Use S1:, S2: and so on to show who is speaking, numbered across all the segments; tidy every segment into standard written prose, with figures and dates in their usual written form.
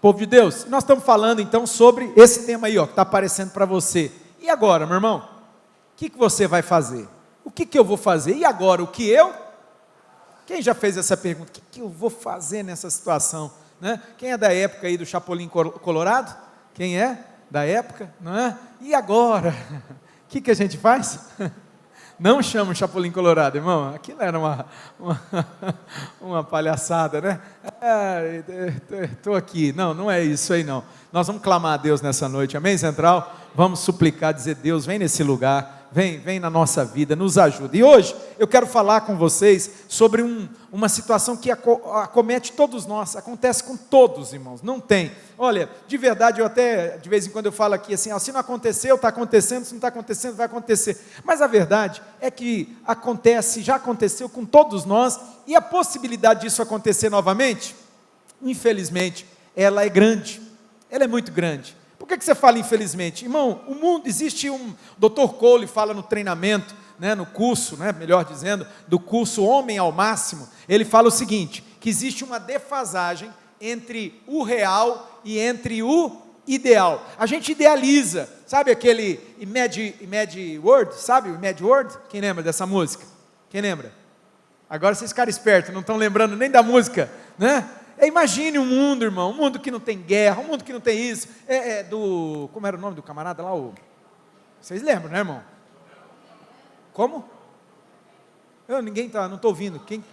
S1: povo de Deus, nós estamos falando então sobre esse tema aí, ó, que está aparecendo para você. E agora, meu irmão? O que você vai fazer? O que eu vou fazer? E agora, o que eu? Quem já fez essa pergunta? O que eu vou fazer nessa situação? Né? Quem é da época aí do Chapolin Colorado? Quem é da época? Não é? E agora? O que a gente faz? Não chama o Chapolin Colorado, irmão. Aquilo era uma palhaçada, né? Estou aqui. Não é isso aí não. Nós vamos clamar a Deus nessa noite, amém, Central? Vamos suplicar, dizer, Deus, vem nesse lugar, vem na nossa vida, nos ajuda. E hoje eu quero falar com vocês sobre uma situação que acomete todos nós, acontece com todos, irmãos, não tem. Olha, de verdade, eu até, de vez em quando eu falo aqui assim, ó, se não aconteceu, está acontecendo, se não está acontecendo, vai acontecer. Mas a verdade é que acontece, já aconteceu com todos nós, e a possibilidade disso acontecer novamente, infelizmente, ela é grande, ela é muito grande. Por que você fala infelizmente? Irmão, o mundo, existe Dr. Cole fala no treinamento, né, no curso, né, melhor dizendo, do curso Homem ao Máximo, ele fala o seguinte, que existe uma defasagem entre o real e entre o ideal. A gente idealiza, sabe aquele Imagine World, sabe o Imagine World? Quem lembra dessa música? Quem lembra? Agora vocês ficaram espertos, não estão lembrando nem da música, né? Imagine um mundo, irmão, um mundo que não tem guerra, um mundo que não tem isso, como era o nome do camarada lá? Vocês lembram, né, irmão? Como? Não estou ouvindo. Quem?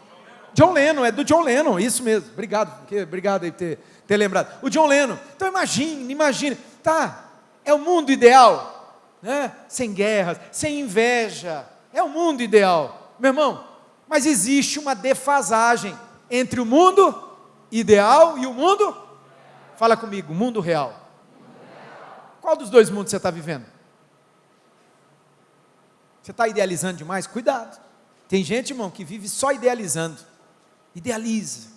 S1: John Lennon, é do John Lennon, isso mesmo, obrigado aí por ter lembrado. O John Lennon, então imagine, tá, é o mundo ideal, né? Sem guerras, sem inveja, é o mundo ideal, meu irmão, mas existe uma defasagem entre o mundo ideal e o mundo, fala comigo, o mundo real. Qual dos dois mundos você está vivendo? Você está idealizando demais? Cuidado, tem gente, irmão, que vive só idealizando, idealiza,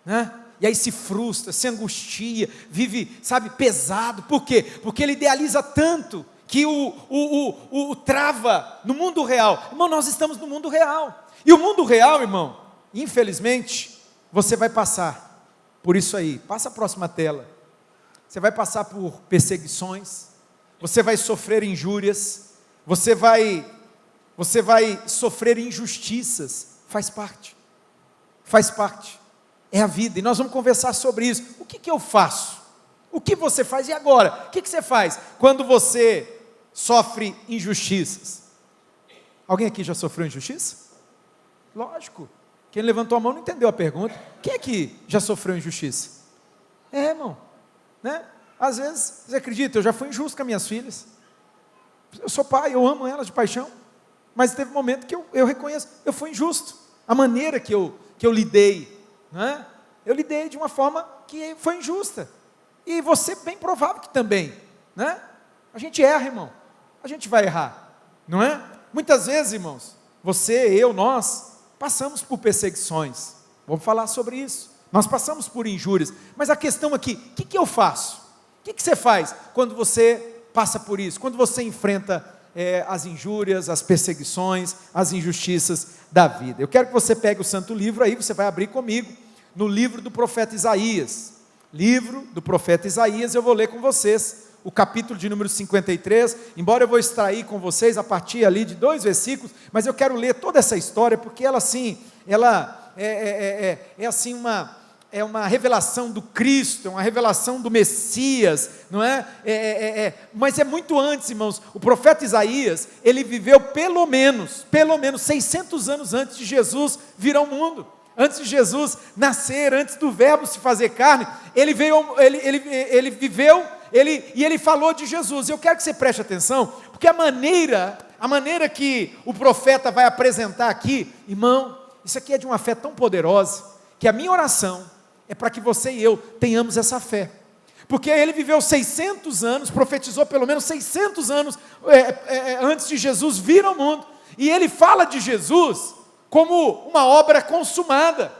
S1: né? E aí se frustra, se angustia, vive, sabe, pesado. Por quê? Porque ele idealiza tanto que o trava no mundo real. Irmão, nós estamos no mundo real, e o mundo real, irmão, infelizmente, você vai passar por isso aí. Passa a próxima tela. Você vai passar por perseguições, você vai sofrer injúrias, você vai sofrer injustiças, faz parte, é a vida, e nós vamos conversar sobre isso. O que eu faço? O que você faz? E agora? O que você faz quando você sofre injustiças? Alguém aqui já sofreu injustiça? Lógico. Quem levantou a mão não entendeu a pergunta. Quem é que já sofreu injustiça? Irmão, né? Às vezes, você acredita, eu já fui injusto com as minhas filhas. Eu sou pai, eu amo elas de paixão, mas teve um momento que eu reconheço, eu fui injusto. A maneira que eu lidei, né? Eu lidei de uma forma que foi injusta. E você, bem provável que também, né? A gente erra, irmão. A gente vai errar, não é? Muitas vezes, irmãos, você, eu, nós passamos por perseguições, vamos falar sobre isso, nós passamos por injúrias, mas a questão aqui, o que eu faço? O que você faz quando você passa por isso, quando você enfrenta as injúrias, as perseguições, as injustiças da vida? Eu quero que você pegue o santo livro aí, você vai abrir comigo, no livro do profeta Isaías, eu vou ler com vocês, o capítulo de número 53, embora eu vou extrair com vocês a partir ali de 2 versículos, mas eu quero ler toda essa história, porque ela é uma revelação do Cristo, é uma revelação do Messias, não é? Mas é muito antes, irmãos. O profeta Isaías, ele viveu pelo menos 600 anos antes de Jesus vir ao mundo, antes de Jesus nascer, antes do verbo se fazer carne, ele viveu, e ele falou de Jesus. Eu quero que você preste atenção, porque a maneira que o profeta vai apresentar aqui, irmão, isso aqui é de uma fé tão poderosa, que a minha oração é para que você e eu tenhamos essa fé, porque ele viveu 600 anos, profetizou pelo menos 600 anos antes de Jesus vir ao mundo, e ele fala de Jesus como uma obra consumada.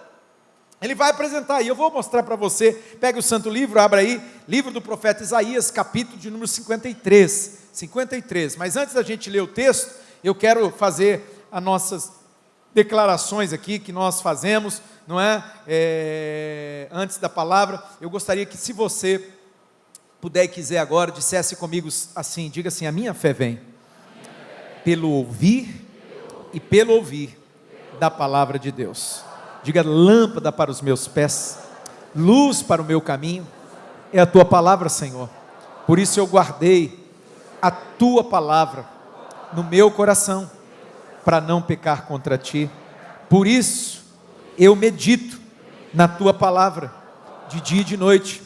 S1: Ele vai apresentar, e eu vou mostrar para você. Pega o santo livro, abra aí, livro do profeta Isaías, capítulo de número 53, mas antes da gente ler o texto, eu quero fazer as nossas declarações aqui, que nós fazemos não é? Antes da palavra, eu gostaria que, se você puder e quiser agora, dissesse comigo assim, diga assim: a minha fé vem pelo ouvir e pelo ouvir da palavra de Deus. Diga: lâmpada para os meus pés, luz para o meu caminho, é a tua palavra, Senhor. Por isso eu guardei a tua palavra no meu coração, para não pecar contra ti. Por isso eu medito na tua palavra, de dia e de noite,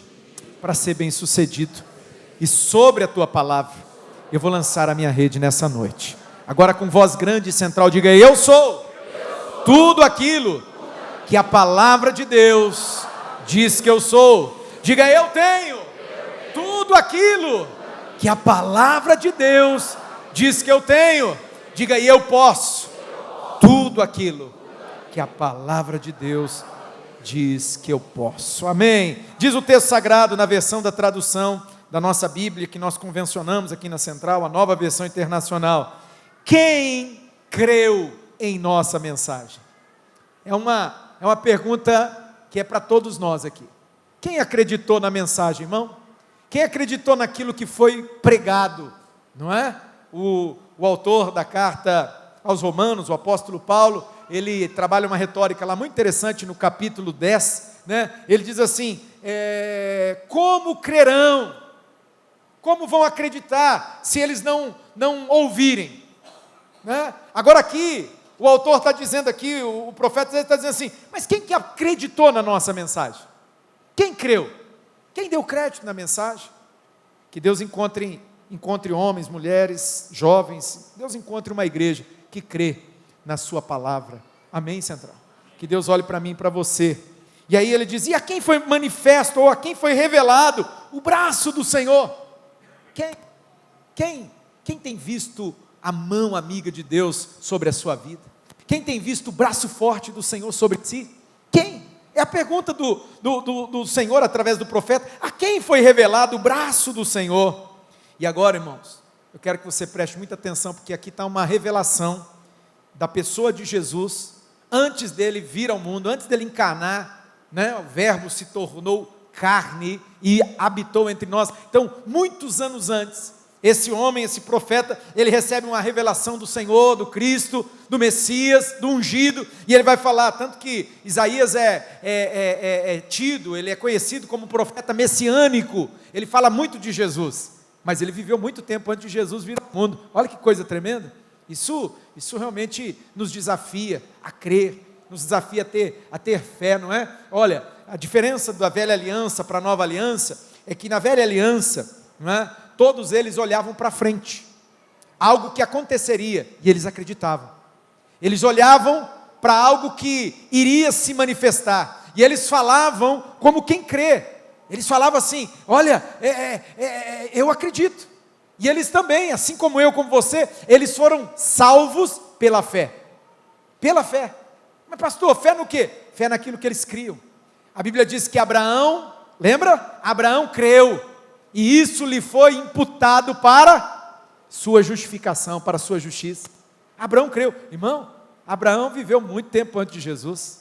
S1: para ser bem sucedido. E sobre a tua palavra eu vou lançar a minha rede nessa noite. Agora, com voz grande e central, diga: eu sou tudo aquilo que a palavra de Deus diz que eu sou. Diga: eu tenho tudo aquilo que a palavra de Deus diz que eu tenho. Diga: e eu posso tudo aquilo que a palavra de Deus diz que eu posso. Amém. Diz o texto sagrado na versão da tradução da nossa Bíblia, que nós convencionamos aqui na Central, a Nova Versão Internacional: quem creu em nossa mensagem? É uma pergunta que é para todos nós aqui. Quem acreditou na mensagem, irmão? Quem acreditou naquilo que foi pregado? Não é? O autor da carta aos Romanos, o apóstolo Paulo, ele trabalha uma retórica lá muito interessante no capítulo 10, né? Ele diz assim: como crerão? Como vão acreditar se eles não ouvirem? Né? Agora aqui, o autor está dizendo aqui, o profeta está dizendo assim: mas quem que acreditou na nossa mensagem? Quem creu? Quem deu crédito na mensagem? Que Deus encontre homens, mulheres, jovens, Deus encontre uma igreja que crê na sua palavra. Amém, Central? Que Deus olhe para mim e para você. E aí ele diz: e a quem foi manifesto, ou a quem foi revelado o braço do Senhor? Quem tem visto a mão amiga de Deus sobre a sua vida? Quem tem visto o braço forte do Senhor sobre si? Quem? É a pergunta do Senhor através do profeta: a quem foi revelado o braço do Senhor? E agora, irmãos, eu quero que você preste muita atenção, porque aqui está uma revelação da pessoa de Jesus, antes dele vir ao mundo, antes dele encarnar, né? O verbo se tornou carne e habitou entre nós. Então, muitos anos antes, esse homem, esse profeta, ele recebe uma revelação do Senhor, do Cristo, do Messias, do ungido, e ele vai falar, tanto que Isaías ele é conhecido como profeta messiânico, ele fala muito de Jesus, mas ele viveu muito tempo antes de Jesus vir ao mundo. Olha que coisa tremenda. Isso realmente nos desafia a crer, nos desafia a ter fé, não é? Olha, a diferença da velha aliança para a nova aliança, é que na velha aliança, não é? Todos eles olhavam para frente, algo que aconteceria, e eles acreditavam. Eles olhavam para algo que iria se manifestar, e eles falavam como quem crê. Eles falavam assim: olha, eu acredito. E eles também, assim como eu, como você, eles foram salvos pela fé. Pela fé. Mas pastor, fé no quê? Fé naquilo que eles criam. A Bíblia diz que Abraão, lembra? Abraão creu, e isso lhe foi imputado para sua justificação, para sua justiça. Abraão creu. Irmão, Abraão viveu muito tempo antes de Jesus.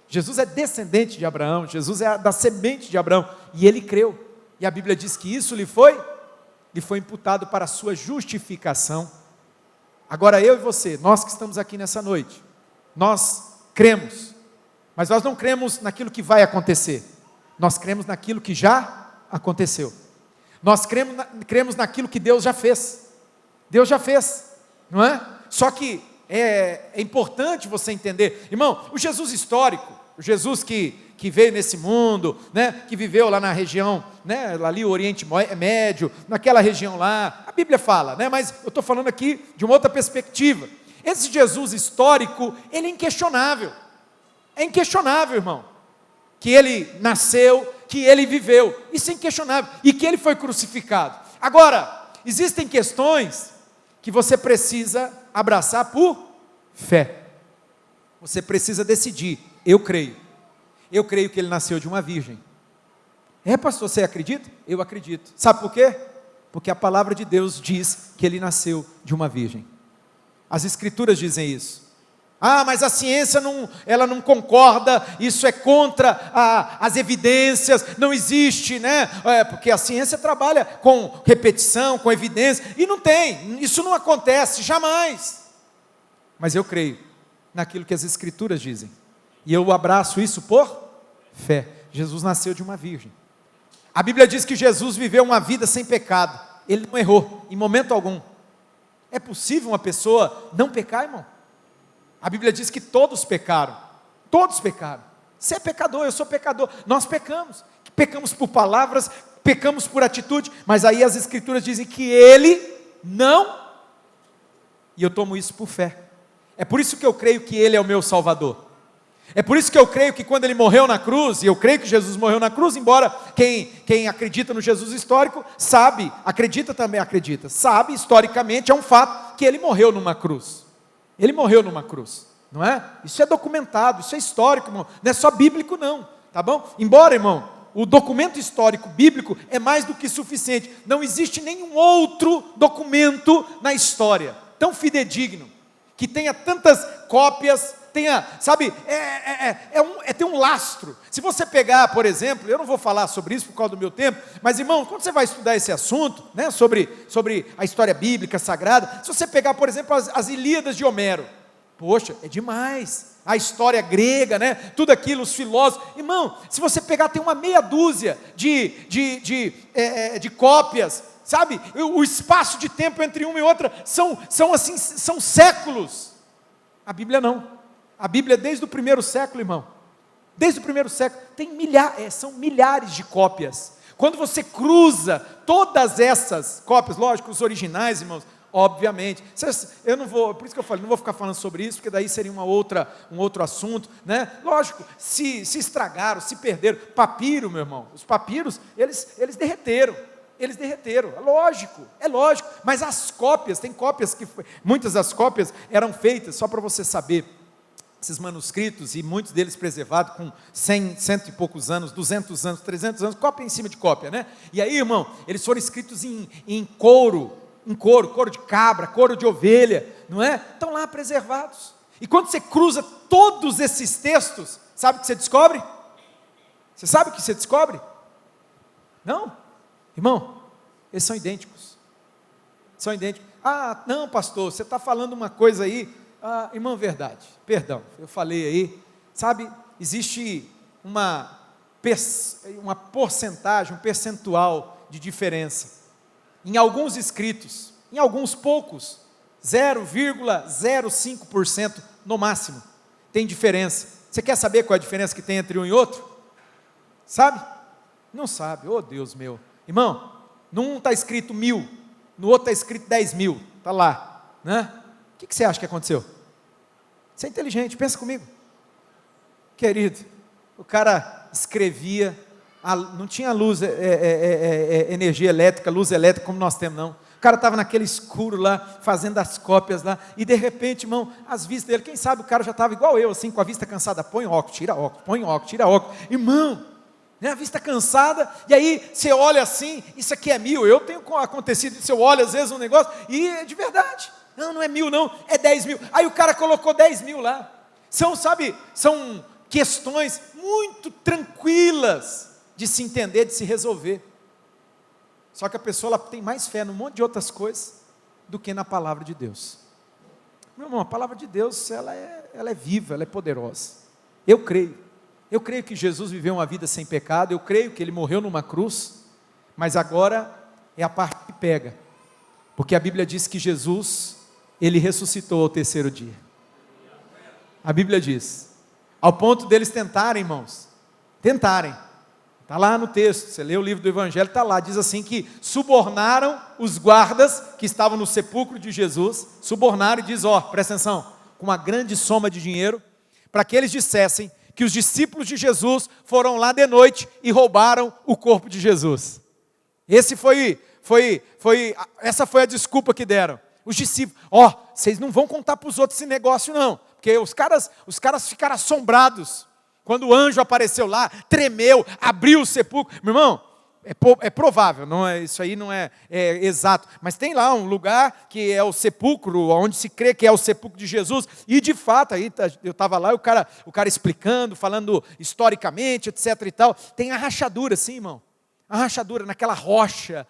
S1: Jesus é descendente de Abraão, Jesus é da semente de Abraão, e ele creu. E a Bíblia diz que isso lhe foi imputado para a sua justificação. Agora eu e você, nós que estamos aqui nessa noite, nós cremos, mas nós não cremos naquilo que vai acontecer, nós cremos naquilo que já aconteceu. Nós cremos naquilo que Deus já fez. Deus já fez, não é? Só que é importante você entender, irmão, o Jesus histórico, o Jesus que veio nesse mundo, né, que viveu lá na região, né, ali o Oriente Médio, naquela região lá, a Bíblia fala, né, mas eu estou falando aqui de uma outra perspectiva. Esse Jesus histórico, ele é inquestionável, irmão, que ele nasceu, que ele viveu, isso é inquestionável, e que ele foi crucificado. Agora, existem questões que você precisa abraçar por fé. Você precisa decidir: eu creio que ele nasceu de uma virgem. Pastor, você acredita? Eu acredito. Sabe por quê? Porque a palavra de Deus diz que ele nasceu de uma virgem. As escrituras dizem isso. Ah, mas a ciência ela não concorda, isso é contra as evidências, não existe, né? Porque a ciência trabalha com repetição, com evidência, e não tem, isso não acontece, jamais. Mas eu creio naquilo que as Escrituras dizem, e eu abraço isso por fé. Jesus nasceu de uma virgem. A Bíblia diz que Jesus viveu uma vida sem pecado, ele não errou, em momento algum. É possível uma pessoa não pecar, irmão? A Bíblia diz que todos pecaram. Todos pecaram. Você é pecador, eu sou pecador. Nós pecamos. Pecamos por palavras, pecamos por atitude. Mas aí as Escrituras dizem que Ele não. E eu tomo isso por fé. É por isso que eu creio que Ele é o meu Salvador. É por isso que eu creio que quando Ele morreu na cruz, e eu creio que Jesus morreu na cruz, embora quem acredita no Jesus histórico, sabe, sabe historicamente, é um fato, que Ele morreu numa cruz. Ele morreu numa cruz, não é? Isso é documentado, isso é histórico, irmão. Não é só bíblico não, tá bom? Embora, irmão, o documento histórico bíblico é mais do que suficiente. Não existe nenhum outro documento na história tão fidedigno, que tenha tantas cópias, tem um lastro. Se você pegar, por exemplo, eu não vou falar sobre isso por causa do meu tempo, mas irmão, quando você vai estudar esse assunto, né, sobre a história bíblica sagrada, se você pegar, por exemplo, as Ilíadas de Homero, poxa, é demais. A história grega, né, tudo aquilo, os filósofos, irmão, se você pegar, tem uma meia dúzia de cópias, sabe, o espaço de tempo entre uma e outra são séculos. A Bíblia não. A Bíblia desde o primeiro século, irmão, desde o primeiro século, são milhares de cópias. Quando você cruza todas essas cópias, lógico, os originais, irmãos, obviamente, eu não vou, por isso que eu falei, não vou ficar falando sobre isso, porque daí seria um outro assunto, né? Lógico, se estragaram, se perderam. Papiro, meu irmão, os papiros, eles derreteram, é lógico, mas as cópias, tem cópias muitas das cópias eram feitas, só para você saber, esses manuscritos, e muitos deles preservados com 100 e poucos anos, 200 anos, 300 anos, cópia em cima de cópia, né? E aí, irmão, eles foram escritos em couro de cabra, couro de ovelha, não é? Estão lá preservados. E quando você cruza todos esses textos, sabe o que você descobre? Você sabe o que você descobre? Não? Irmão, eles são idênticos. Ah, não, pastor, você está falando uma coisa aí. Ah, irmão, verdade, perdão, eu falei aí, sabe, existe uma porcentagem, um percentual de diferença, em alguns escritos, em alguns poucos, 0,05% no máximo, tem diferença. Você quer saber qual é a diferença que tem entre um e outro? Sabe? Não sabe, oh Deus meu, irmão, num está escrito 1000, no outro está escrito 10.000, está lá, né? O que você acha que aconteceu? Você é inteligente, pensa comigo. Querido, o cara escrevia, não tinha luz, energia elétrica, luz elétrica como nós temos não. O cara estava naquele escuro lá, fazendo as cópias lá, e de repente, irmão, as vistas dele, quem sabe o cara já estava igual eu, assim, com a vista cansada, põe óculos, tira óculos, põe óculos, tira óculos. Irmão, né, a vista cansada, e aí você olha assim, isso aqui é 1000, eu tenho acontecido, você olha às vezes um negócio, e é de verdade. Não é 1000 não, é 10.000. Aí o cara colocou 10.000 lá. São questões muito tranquilas de se entender, de se resolver. Só que a pessoa ela tem mais fé num monte de outras coisas do que na palavra de Deus. Meu irmão, a palavra de Deus, ela é viva, ela é poderosa. Eu creio que Jesus viveu uma vida sem pecado, eu creio que Ele morreu numa cruz, mas agora é a parte que pega, porque a Bíblia diz que Jesus, Ele ressuscitou ao terceiro dia. A Bíblia diz, ao ponto deles tentarem, irmãos, está lá no texto, você lê o livro do Evangelho, está lá, diz assim que subornaram os guardas que estavam no sepulcro de Jesus, subornaram e diz, presta atenção, com uma grande soma de dinheiro, para que eles dissessem que os discípulos de Jesus foram lá de noite e roubaram o corpo de Jesus. Essa foi a desculpa que deram. Os discípulos, vocês não vão contar para os outros esse negócio não, porque os caras ficaram assombrados, quando o anjo apareceu lá, tremeu, abriu o sepulcro. Meu irmão, é provável, não é, isso aí não é exato, mas tem lá um lugar que é o sepulcro, onde se crê que é o sepulcro de Jesus, e de fato, aí eu estava lá, o cara explicando, falando historicamente, etc e tal, tem a rachadura assim, irmão, a rachadura naquela rocha,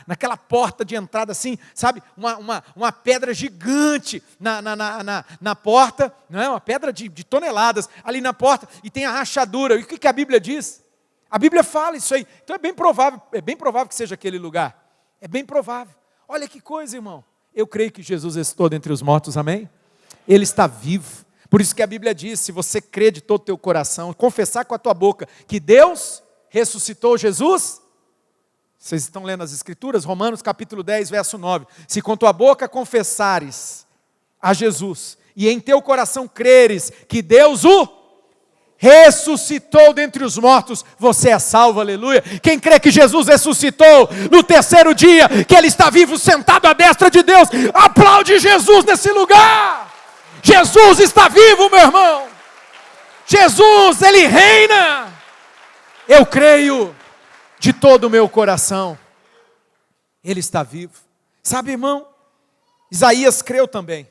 S1: naquela porta de entrada assim, sabe, uma pedra gigante na porta, não é? Uma pedra de toneladas ali na porta, e tem a rachadura. E o que a Bíblia diz? A Bíblia fala isso aí. Então é bem provável que seja aquele lugar. É bem provável. Olha que coisa, irmão. Eu creio que Jesus ressuscitou dentre os mortos, amém? Ele está vivo. Por isso que a Bíblia diz, se você crer de todo o teu coração, confessar com a tua boca que Deus ressuscitou Jesus. Vocês estão lendo as Escrituras? Romanos capítulo 10, verso 9. Se com tua boca confessares a Jesus, e em teu coração creres que Deus o ressuscitou dentre os mortos, você é salvo, aleluia. Quem crê que Jesus ressuscitou no terceiro dia, que Ele está vivo, sentado à destra de Deus, aplaude Jesus nesse lugar. Jesus está vivo, meu irmão. Jesus, Ele reina. Eu creio de todo o meu coração, Ele está vivo. Sabe, irmão, Isaías creu também,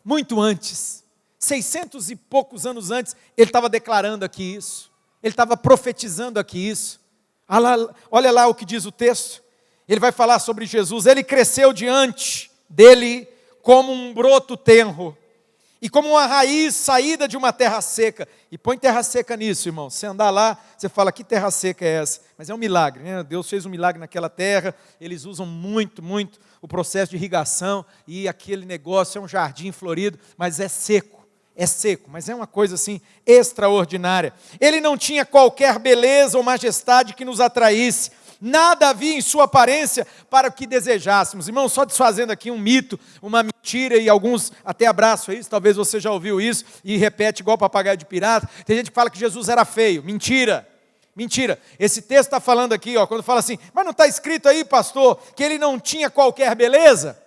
S1: muito antes, 600 e poucos anos antes, ele estava declarando aqui isso, ele estava profetizando aqui isso. Olha lá o que diz o texto, ele vai falar sobre Jesus. Ele cresceu diante dele como um broto tenro, e como uma raiz saída de uma terra seca. E põe terra seca nisso, irmão. Você andar lá, você fala, que terra seca é essa? Mas é um milagre, né? Deus fez um milagre naquela terra. Eles usam muito o processo de irrigação. E aquele negócio é um jardim florido, mas é seco. É seco, mas é uma coisa assim extraordinária. Ele não tinha qualquer beleza ou majestade que nos atraísse. Nada havia em sua aparência para o que desejássemos. Irmão, só desfazendo aqui um mito, uma mentira, e alguns até abraçam isso, talvez você já ouviu isso, e repete igual papagaio de pirata. Tem gente que fala que Jesus era feio. Mentira, mentira. Esse texto está falando aqui, ó, quando fala assim, mas não está escrito aí, pastor, que ele não tinha qualquer beleza?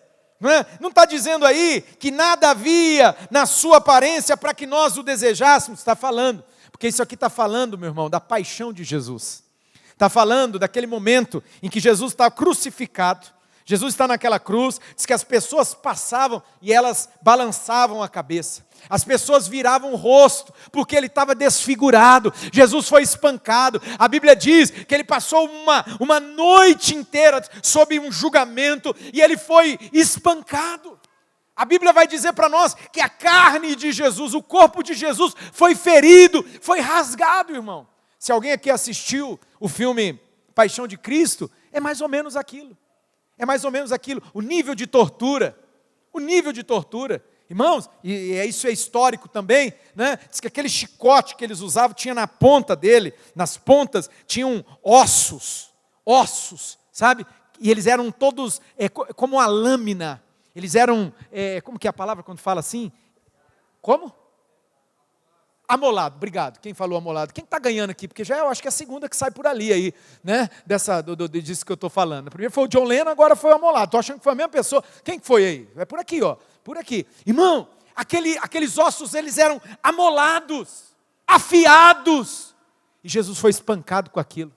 S1: Não está dizendo aí que nada havia na sua aparência para que nós o desejássemos? Está falando, porque isso aqui está falando, meu irmão, da paixão de Jesus. Está falando daquele momento em que Jesus está crucificado. Jesus está naquela cruz, diz que as pessoas passavam e elas balançavam a cabeça. As pessoas viravam o rosto, porque ele estava desfigurado. Jesus foi espancado. A Bíblia diz que ele passou uma noite inteira sob um julgamento, e ele foi espancado. A Bíblia vai dizer para nós que a carne de Jesus, o corpo de Jesus foi ferido, foi rasgado, irmão. Se alguém aqui assistiu o filme Paixão de Cristo, é mais ou menos aquilo. É mais ou menos aquilo. O nível de tortura. Irmãos, e isso é histórico também, né? Diz que aquele chicote que eles usavam tinha na ponta dele, nas pontas, tinham ossos, sabe? E eles eram todos como uma lâmina. Eles eram, como que é a palavra quando fala assim? Como? Amolado, obrigado. Quem falou amolado? Quem está ganhando aqui? Porque já eu acho que é a segunda que sai por ali aí, né? Disso que eu estou falando. Primeiro foi o John Lennon, agora foi o amolado. Estou achando que foi a mesma pessoa. Quem foi aí? É por aqui, ó. Por aqui. Irmão, aqueles ossos, eles eram amolados, afiados. E Jesus foi espancado com aquilo.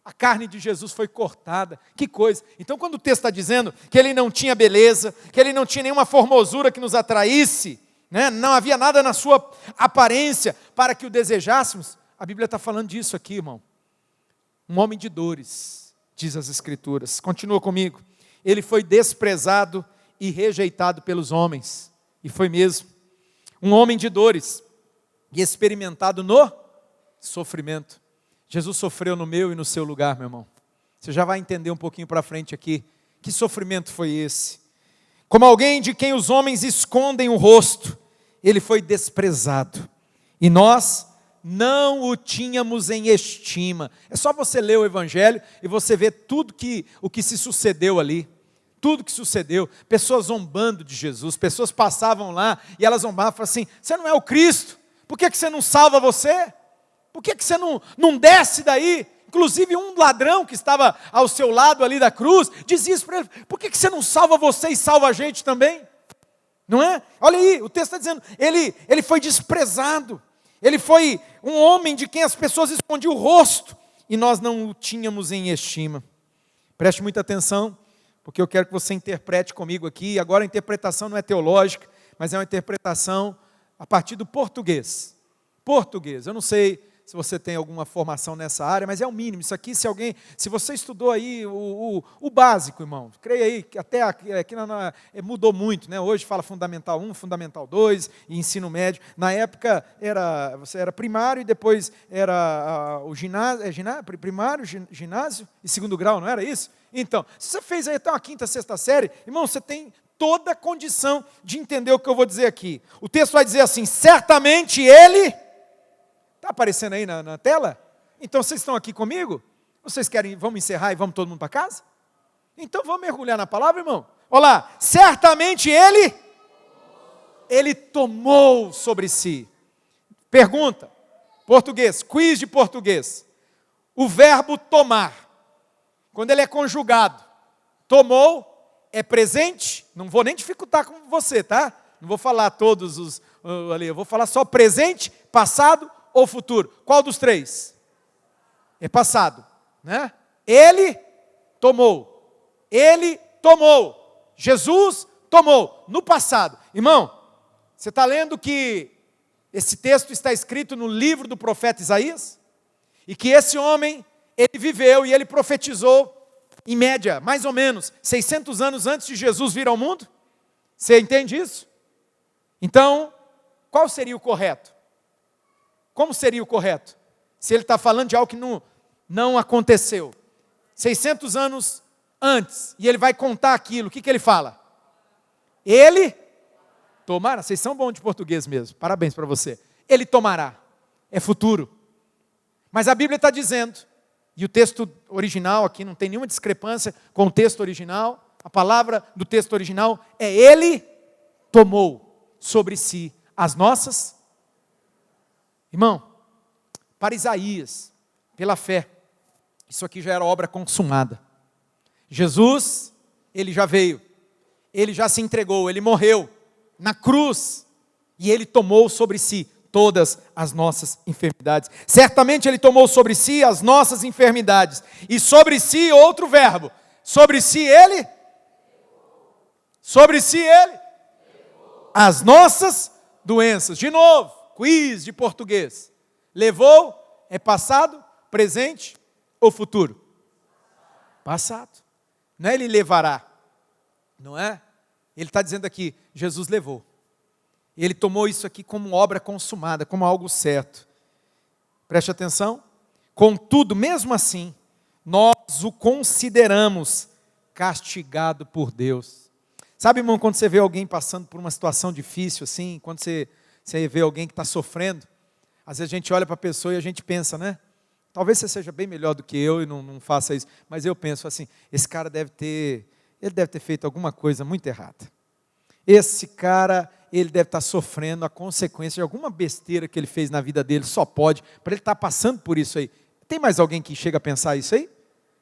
S1: A carne de Jesus foi cortada. Que coisa. Então, quando o texto está dizendo que ele não tinha beleza, que ele não tinha nenhuma formosura que nos atraísse, né? Não havia nada na sua aparência para que o desejássemos, a Bíblia está falando disso aqui, irmão. Um homem de dores, diz as Escrituras. Continua comigo. Ele foi desprezado e rejeitado pelos homens. E foi mesmo. Um homem de dores e experimentado no sofrimento. Jesus sofreu no meu e no seu lugar, meu irmão. Você já vai entender um pouquinho para frente aqui. Que sofrimento foi esse? Como alguém de quem os homens escondem o rosto, ele foi desprezado. E nós não o tínhamos em estima. É só você ler o Evangelho e você ver o que se sucedeu ali. Tudo que sucedeu. Pessoas zombando de Jesus. Pessoas passavam lá e elas zombavam e falavam assim, você não é o Cristo? Por que você não salva você? Por que você não desce daí? Inclusive um ladrão que estava ao seu lado ali da cruz, dizia isso para ele, por que você não salva você e salva a gente também? Não é? Olha aí, o texto está dizendo, ele foi desprezado, ele foi um homem de quem as pessoas escondiam o rosto, e nós não o tínhamos em estima. Preste muita atenção, porque eu quero que você interprete comigo aqui. Agora a interpretação não é teológica, mas é uma interpretação a partir do português. Português, eu não sei se você tem alguma formação nessa área, mas é o mínimo. Isso aqui, se você estudou aí o básico, irmão, creia aí, que até aqui mudou muito, né? Hoje fala Fundamental 1, Fundamental 2 e ensino médio. Na época você era primário e depois era o ginásio, primário, ginásio e segundo grau, não era isso? Então, se você fez aí até uma quinta, sexta série, irmão, você tem toda a condição de entender o que eu vou dizer aqui. O texto vai dizer assim: certamente ele... Está aparecendo aí na tela? Então vocês estão aqui comigo? Vocês querem, vamos encerrar e vamos todo mundo para casa? Então vamos mergulhar na palavra, irmão? Olha lá, certamente ele tomou sobre si. Pergunta, português, quiz de português. O verbo tomar, quando ele é conjugado, tomou, é presente, não vou nem dificultar com você, tá? Não vou falar todos os ali, eu vou falar só presente, passado ou futuro? Qual dos três? É passado, né? Ele tomou. Jesus tomou no passado. Irmão, você está lendo que esse texto está escrito no livro do profeta Isaías? E que esse homem, ele viveu e ele profetizou, em média, mais ou menos, 600 anos antes de Jesus vir ao mundo? Você entende isso? Então, qual seria o correto? Como seria o correto? Se ele está falando de algo que não aconteceu. 600 anos antes. E ele vai contar aquilo. O que ele fala? Ele tomará. Vocês são bons de português mesmo. Parabéns para você. Ele tomará. É futuro. Mas a Bíblia está dizendo, e o texto original aqui não tem nenhuma discrepância com o texto original. A palavra do texto original é: ele tomou sobre si as nossas. Irmão, para Isaías, pela fé, isso aqui já era obra consumada. Jesus, ele já veio, ele já se entregou, ele morreu na cruz, e ele tomou sobre si todas as nossas enfermidades. Certamente ele tomou sobre si as nossas enfermidades, e sobre si outro verbo, sobre si ele, as nossas doenças. De novo, quiz de português. Levou é passado, presente ou futuro? Passado. Não é ele levará, não é? Ele está dizendo aqui, Jesus levou. Ele tomou isso aqui como obra consumada, como algo certo. Preste atenção. Contudo, mesmo assim, nós o consideramos castigado por Deus. Sabe, irmão, quando você vê alguém passando por uma situação difícil assim, quando você vê alguém que está sofrendo, às vezes a gente olha para a pessoa e a gente pensa, né? Talvez você seja bem melhor do que eu e não faça isso, mas eu penso assim, esse cara deve ter feito alguma coisa muito errada. Esse cara, ele deve estar sofrendo a consequência de alguma besteira que ele fez na vida dele, só pode, para ele estar passando por isso aí. Tem mais alguém que chega a pensar isso aí?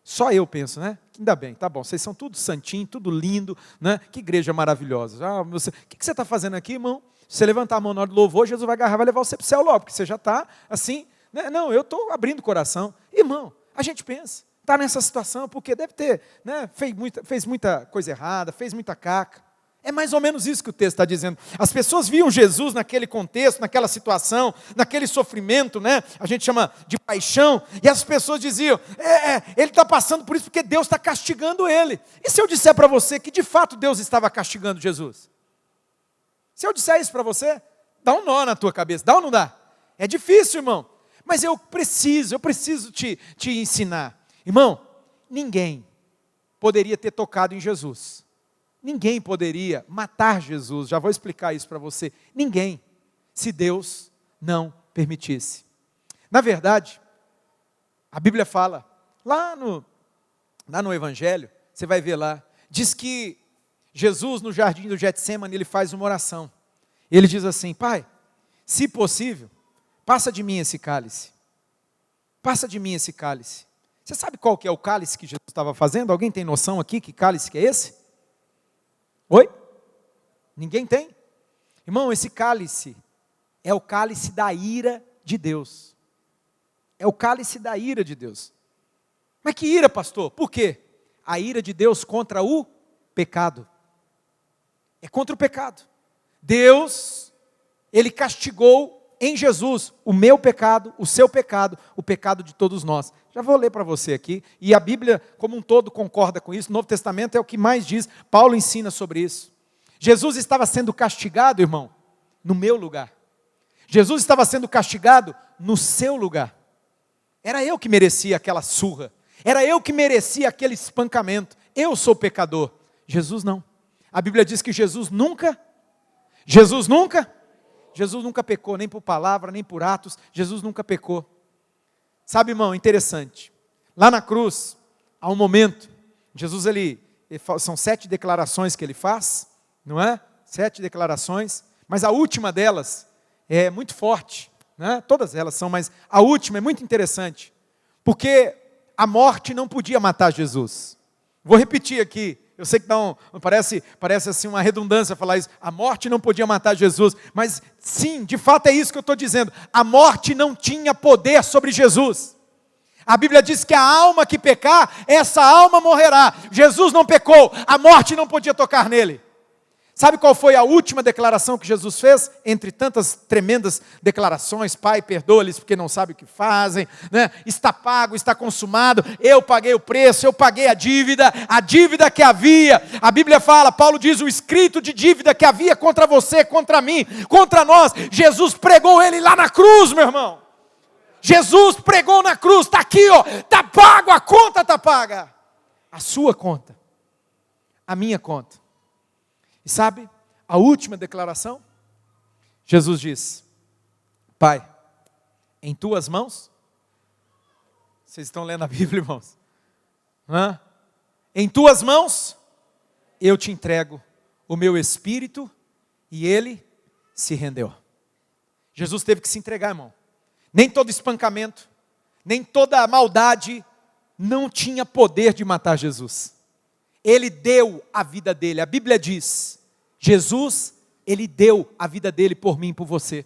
S1: Só eu penso, né? Ainda bem, tá bom, vocês são tudo santinho, tudo lindo, né? Que igreja maravilhosa. O que você está fazendo aqui, irmão? Se você levantar a mão na hora do louvor, Jesus vai agarrar, vai levar você para o céu logo, porque você já está assim, né? Não, eu estou abrindo o coração. Irmão, a gente pensa, está nessa situação porque deve ter, né? Fez muita coisa errada, fez muita caca. É mais ou menos isso que o texto está dizendo. As pessoas viam Jesus naquele contexto, naquela situação, naquele sofrimento, né? A gente chama de paixão, e as pessoas diziam, ele está passando por isso porque Deus está castigando ele. E se eu disser para você que de fato Deus estava castigando Jesus? Se eu disser isso para você, dá um nó na tua cabeça, dá ou não dá? É difícil, irmão, mas eu preciso te ensinar. Irmão, ninguém poderia ter tocado em Jesus. Ninguém poderia matar Jesus, já vou explicar isso para você. Ninguém, se Deus não permitisse. Na verdade, a Bíblia fala, lá no Evangelho, você vai ver lá, diz que Jesus no jardim do Getsemane, ele faz uma oração. Ele diz assim, Pai, se possível, passa de mim esse cálice. Passa de mim esse cálice. Você sabe qual que é o cálice que Jesus estava fazendo? Alguém tem noção aqui que cálice que é esse? Oi? Ninguém tem? Irmão, esse cálice é o cálice da ira de Deus. É o cálice da ira de Deus. Mas que ira, pastor? Por quê? A ira de Deus contra o pecado. É contra o pecado. Deus, Ele castigou em Jesus o meu pecado, o seu pecado, o pecado de todos nós. Já vou ler para você aqui, e a Bíblia como um todo concorda com isso, o Novo Testamento é o que mais diz, Paulo ensina sobre isso. Jesus estava sendo castigado, irmão, no meu lugar. Jesus estava sendo castigado no seu lugar. Era eu que merecia aquela surra, era eu que merecia aquele espancamento. Eu sou pecador, Jesus não. A Bíblia diz que Jesus nunca pecou, nem por palavra, nem por atos. Jesus nunca pecou. Sabe, irmão, interessante. Lá na cruz, há um momento, Jesus, são 7 declarações que ele faz, não é? 7 declarações, mas a última delas é muito forte, né? Todas elas são, mas a última é muito interessante, porque a morte não podia matar Jesus. Vou repetir aqui. Eu sei que não parece assim uma redundância falar isso. A morte não podia matar Jesus, mas sim, de fato é isso que eu estou dizendo. A morte não tinha poder sobre Jesus. A Bíblia diz que a alma que pecar, essa alma morrerá. Jesus não pecou, a morte não podia tocar nele. Sabe qual foi a última declaração que Jesus fez? Entre tantas tremendas declarações: Pai, perdoa-lhes porque não sabem o que fazem, né? Está pago, está consumado, eu paguei o preço, eu paguei a dívida que havia. A Bíblia fala, Paulo diz, o escrito de dívida que havia contra você, contra mim, contra nós. Jesus pregou ele lá na cruz, meu irmão. Jesus pregou na cruz, está aqui, ó, está pago, a conta está paga. A sua conta, a minha conta. E sabe, a última declaração, Jesus diz: Pai, em tuas mãos, vocês estão lendo a Bíblia, irmãos? Em tuas mãos, eu te entrego o meu espírito, e ele se rendeu. Jesus teve que se entregar, irmão. Nem todo espancamento, nem toda maldade não tinha poder de matar Jesus. Ele deu a vida dele. A Bíblia diz, Jesus, Ele deu a vida dele por mim e por você.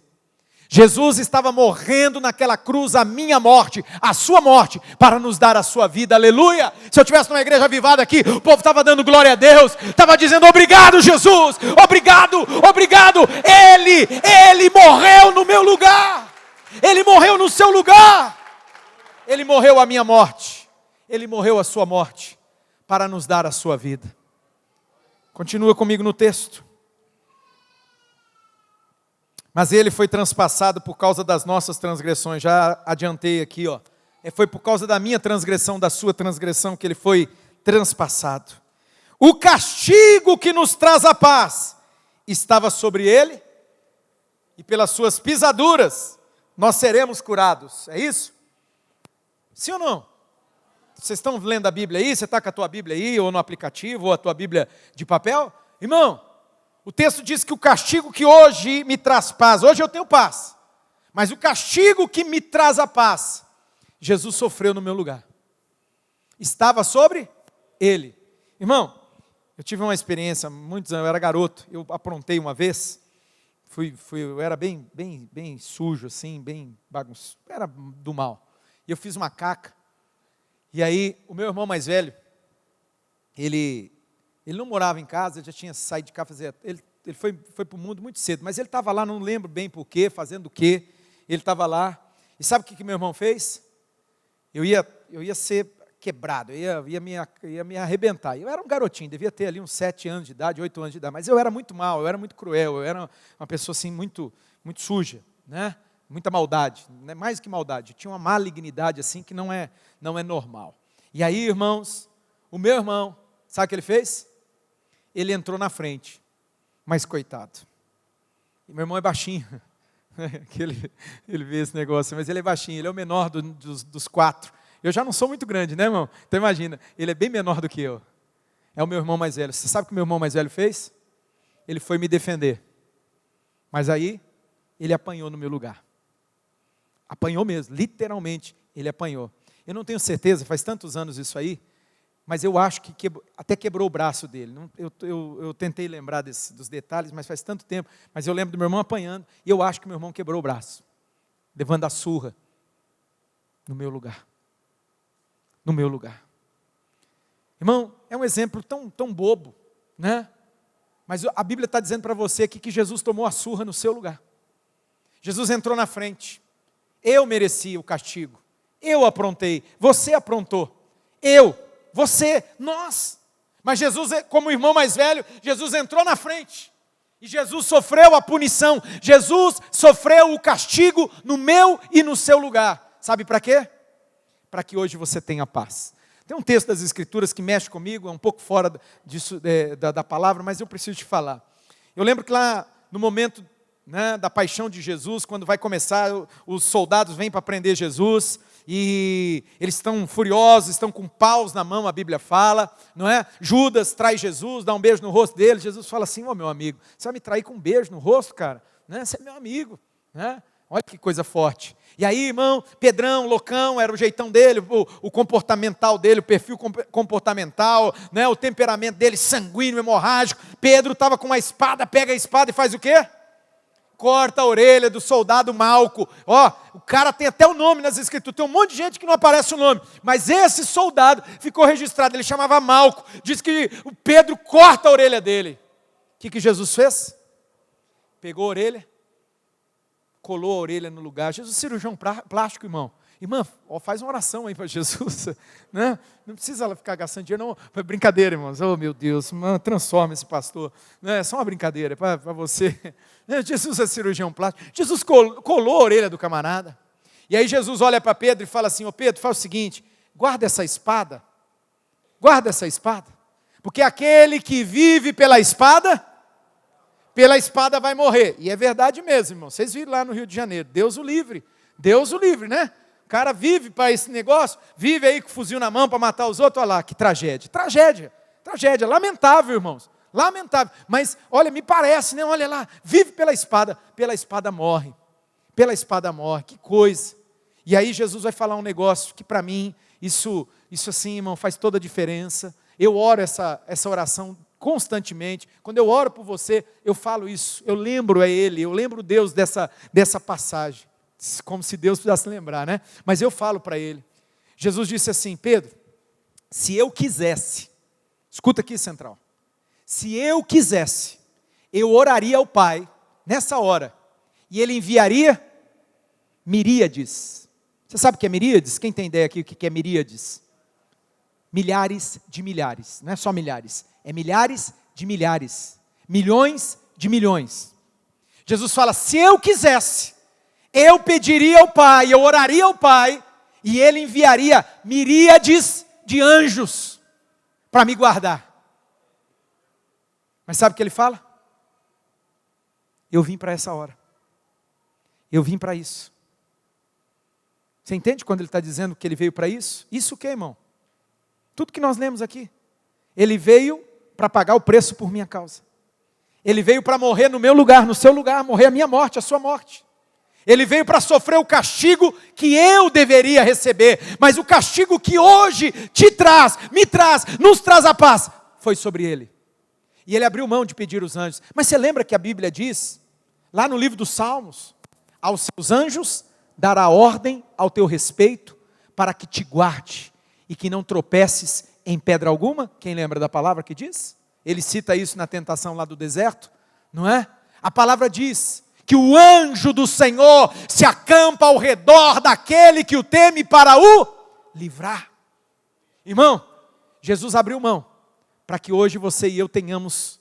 S1: Jesus estava morrendo naquela cruz, a minha morte, a sua morte, para nos dar a sua vida, aleluia. Se eu tivesse numa igreja avivada aqui, o povo estava dando glória a Deus, estava dizendo, obrigado Jesus, obrigado, obrigado. Ele morreu no meu lugar, Ele morreu no seu lugar, Ele morreu a minha morte, Ele morreu a sua morte, para nos dar a sua vida. Continua comigo no texto. Mas ele foi transpassado por causa das nossas transgressões. Já adiantei aqui, ó. Foi por causa da minha transgressão, da sua transgressão, que ele foi transpassado. O castigo que nos traz a paz estava sobre ele, e pelas suas pisaduras nós seremos curados. É isso? Sim ou não? Vocês estão lendo a Bíblia aí? Você está com a tua Bíblia aí, ou no aplicativo, ou a tua Bíblia de papel? Irmão, o texto diz que o castigo que hoje me traz paz, hoje eu tenho paz, mas o castigo que me traz a paz, Jesus sofreu no meu lugar. Estava sobre ele. Irmão, eu tive uma experiência, muitos anos, eu era garoto, eu aprontei uma vez, eu era bem sujo assim, bem bagunçado, era do mal. E eu fiz uma caca. E aí, o meu irmão mais velho, ele não morava em casa, ele já tinha saído de casa, ele foi para o mundo muito cedo, mas ele estava lá, não lembro bem porquê, fazendo o quê, ele estava lá, e sabe o que meu irmão fez? Eu ia ser quebrado, eu ia me arrebentar. Eu era um garotinho, devia ter ali uns 7 anos de idade, 8 anos de idade, mas eu era muito mal, eu era muito cruel, eu era uma pessoa assim, muito suja, né? Muita maldade, né? Mais que maldade, tinha uma malignidade assim que não é normal. E aí, irmãos, o meu irmão, sabe o que ele fez? Ele entrou na frente, mas coitado. E meu irmão é baixinho, ele vê esse negócio, mas ele é baixinho, ele é o menor dos 4. Eu já não sou muito grande, né, irmão? Então imagina, ele é bem menor do que eu. É o meu irmão mais velho. Você sabe o que meu irmão mais velho fez? Ele foi me defender. Mas aí, ele apanhou no meu lugar. Apanhou mesmo, literalmente, ele apanhou. Eu não tenho certeza, faz tantos anos isso aí, mas eu acho que até quebrou o braço dele. Eu tentei lembrar dos detalhes, mas faz tanto tempo. Mas eu lembro do meu irmão apanhando, e eu acho que meu irmão quebrou o braço, levando a surra no meu lugar. no meu lugar. Irmão, é um exemplo tão bobo, né? Mas a Bíblia está dizendo para você aqui que Jesus tomou a surra no seu lugar. Jesus entrou na frente. Eu mereci o castigo. Eu aprontei. Você aprontou. Você, nós. Mas Jesus, como irmão mais velho, Jesus entrou na frente. E Jesus sofreu a punição. Jesus sofreu o castigo no meu e no seu lugar. Sabe para quê? Para que hoje você tenha paz. Tem um texto das Escrituras que mexe comigo, é um pouco fora disso, da palavra, mas eu preciso te falar. Eu lembro que lá no momento, né, da paixão de Jesus, quando vai começar, os soldados vêm para prender Jesus, e eles estão furiosos, estão com paus na mão, a Bíblia fala, não é? Judas traz Jesus, dá um beijo no rosto dele, Jesus fala assim: meu amigo, você vai me trair com um beijo no rosto, cara? Né? Você é meu amigo, né? Olha que coisa forte. E aí, irmão, Pedrão, loucão, era o jeitão dele, o comportamental dele, o perfil comportamental, né, o temperamento dele, sanguíneo, hemorrágico. Pedro estava com uma espada, pega a espada e faz o quê? Corta a orelha do soldado Malco. O cara tem até o nome nas Escrituras, tem um monte de gente que não aparece o nome, mas esse soldado ficou registrado, ele chamava Malco. Diz que o Pedro corta a orelha dele. O que Jesus fez? Pegou a orelha, colou a orelha no lugar. Jesus, cirurgião plástico, irmão. Irmã, faz uma oração aí para Jesus, né? Não precisa ela ficar gastando dinheiro, não. Foi brincadeira, irmãos. Oh, meu Deus, mano, transforma esse pastor. Não, é só uma brincadeira para você. Jesus é cirurgião plástico. Jesus colou a orelha do camarada. E aí Jesus olha para Pedro e fala assim: Pedro, faz o seguinte, guarda essa espada, porque aquele que vive pela espada vai morrer. E é verdade mesmo, irmão. Vocês viram lá no Rio de Janeiro, Deus o livre, né? O cara vive para esse negócio, vive aí com o fuzil na mão para matar os outros. Olha lá, que tragédia, lamentável, irmãos, lamentável. Mas, olha, me parece, né? Olha lá, vive pela espada morre, que coisa. E aí Jesus vai falar um negócio que para mim, isso assim, irmão, faz toda a diferença. Eu oro essa oração constantemente. Quando eu oro por você, eu falo isso, eu lembro Ele, eu lembro Deus dessa passagem, como se Deus pudesse lembrar, né? Mas eu falo para Ele. Jesus disse assim: Pedro, se eu quisesse, escuta aqui, central, se eu quisesse, eu oraria ao Pai, nessa hora, e Ele enviaria miríades. Você sabe o que é miríades? Quem tem ideia aqui o que é miríades? Milhares de milhares, não é só milhares, é milhares de milhares, milhões de milhões. Jesus fala: se eu quisesse, eu pediria ao Pai, eu oraria ao Pai, e Ele enviaria miríades de anjos para me guardar. Mas sabe o que Ele fala? Eu vim para essa hora, eu vim para isso. Você entende quando Ele está dizendo que Ele veio para isso? Isso o que, irmão? Tudo que nós lemos aqui. Ele veio para pagar o preço por minha causa. Ele veio para morrer no meu lugar, no seu lugar, morrer a minha morte, a sua morte. Ele veio para sofrer o castigo que eu deveria receber, mas o castigo que hoje nos traz a paz, foi sobre Ele. E Ele abriu mão de pedir os anjos. Mas você lembra que a Bíblia diz, lá no livro dos Salmos, aos seus anjos dará ordem ao teu respeito, para que te guarde, e que não tropeces em pedra alguma? Quem lembra da palavra que diz? Ele cita isso na tentação lá do deserto, não é? A palavra diz que o anjo do Senhor se acampa ao redor daquele que o teme para o livrar. Irmão, Jesus abriu mão para que hoje você e eu tenhamos,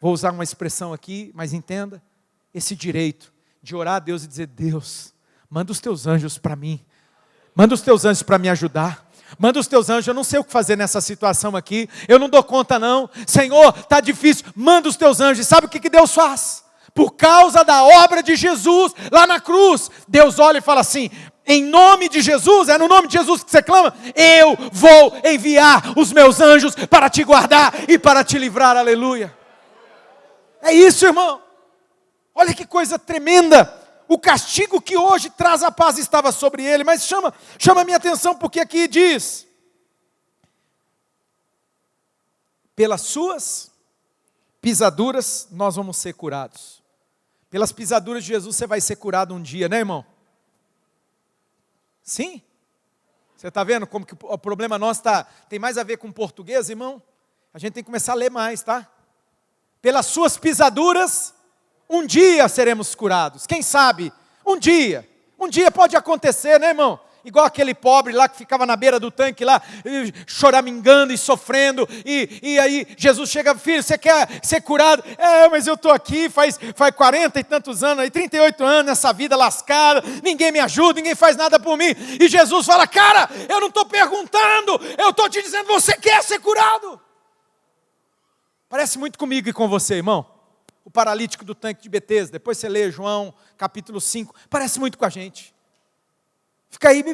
S1: vou usar uma expressão aqui, mas entenda, esse direito de orar a Deus e dizer: Deus, manda os teus anjos para mim, manda os teus anjos para me ajudar. Manda os teus anjos, eu não sei o que fazer nessa situação aqui, eu não dou conta não, Senhor, está difícil, manda os teus anjos. E sabe o que Deus faz? Por causa da obra de Jesus lá na cruz, Deus olha e fala assim: em nome de Jesus, é no nome de Jesus que você clama, eu vou enviar os meus anjos para te guardar e para te livrar, aleluia. É isso, irmão, olha que coisa tremenda. O castigo que hoje traz a paz estava sobre ele, mas chama a minha atenção, porque aqui diz: pelas suas pisaduras nós vamos ser curados. Pelas pisaduras de Jesus você vai ser curado um dia, né, irmão? Sim? Você está vendo como que o problema nosso tem mais a ver com português, irmão? A gente tem que começar a ler mais, tá? Pelas suas pisaduras, um dia seremos curados. Quem sabe? Um dia pode acontecer, né, irmão? Igual aquele pobre lá que ficava na beira do tanque lá, choramingando e sofrendo, e aí Jesus chega, filho, você quer ser curado? Mas eu estou aqui, faz 40 e tantos anos, aí 38 anos nessa vida lascada, ninguém me ajuda, ninguém faz nada por mim, e Jesus fala, cara, eu não estou perguntando, eu estou te dizendo, você quer ser curado? Parece muito comigo e com você, irmão. O paralítico do tanque de Betesda, depois você lê João capítulo 5, parece muito com a gente. Fica aí,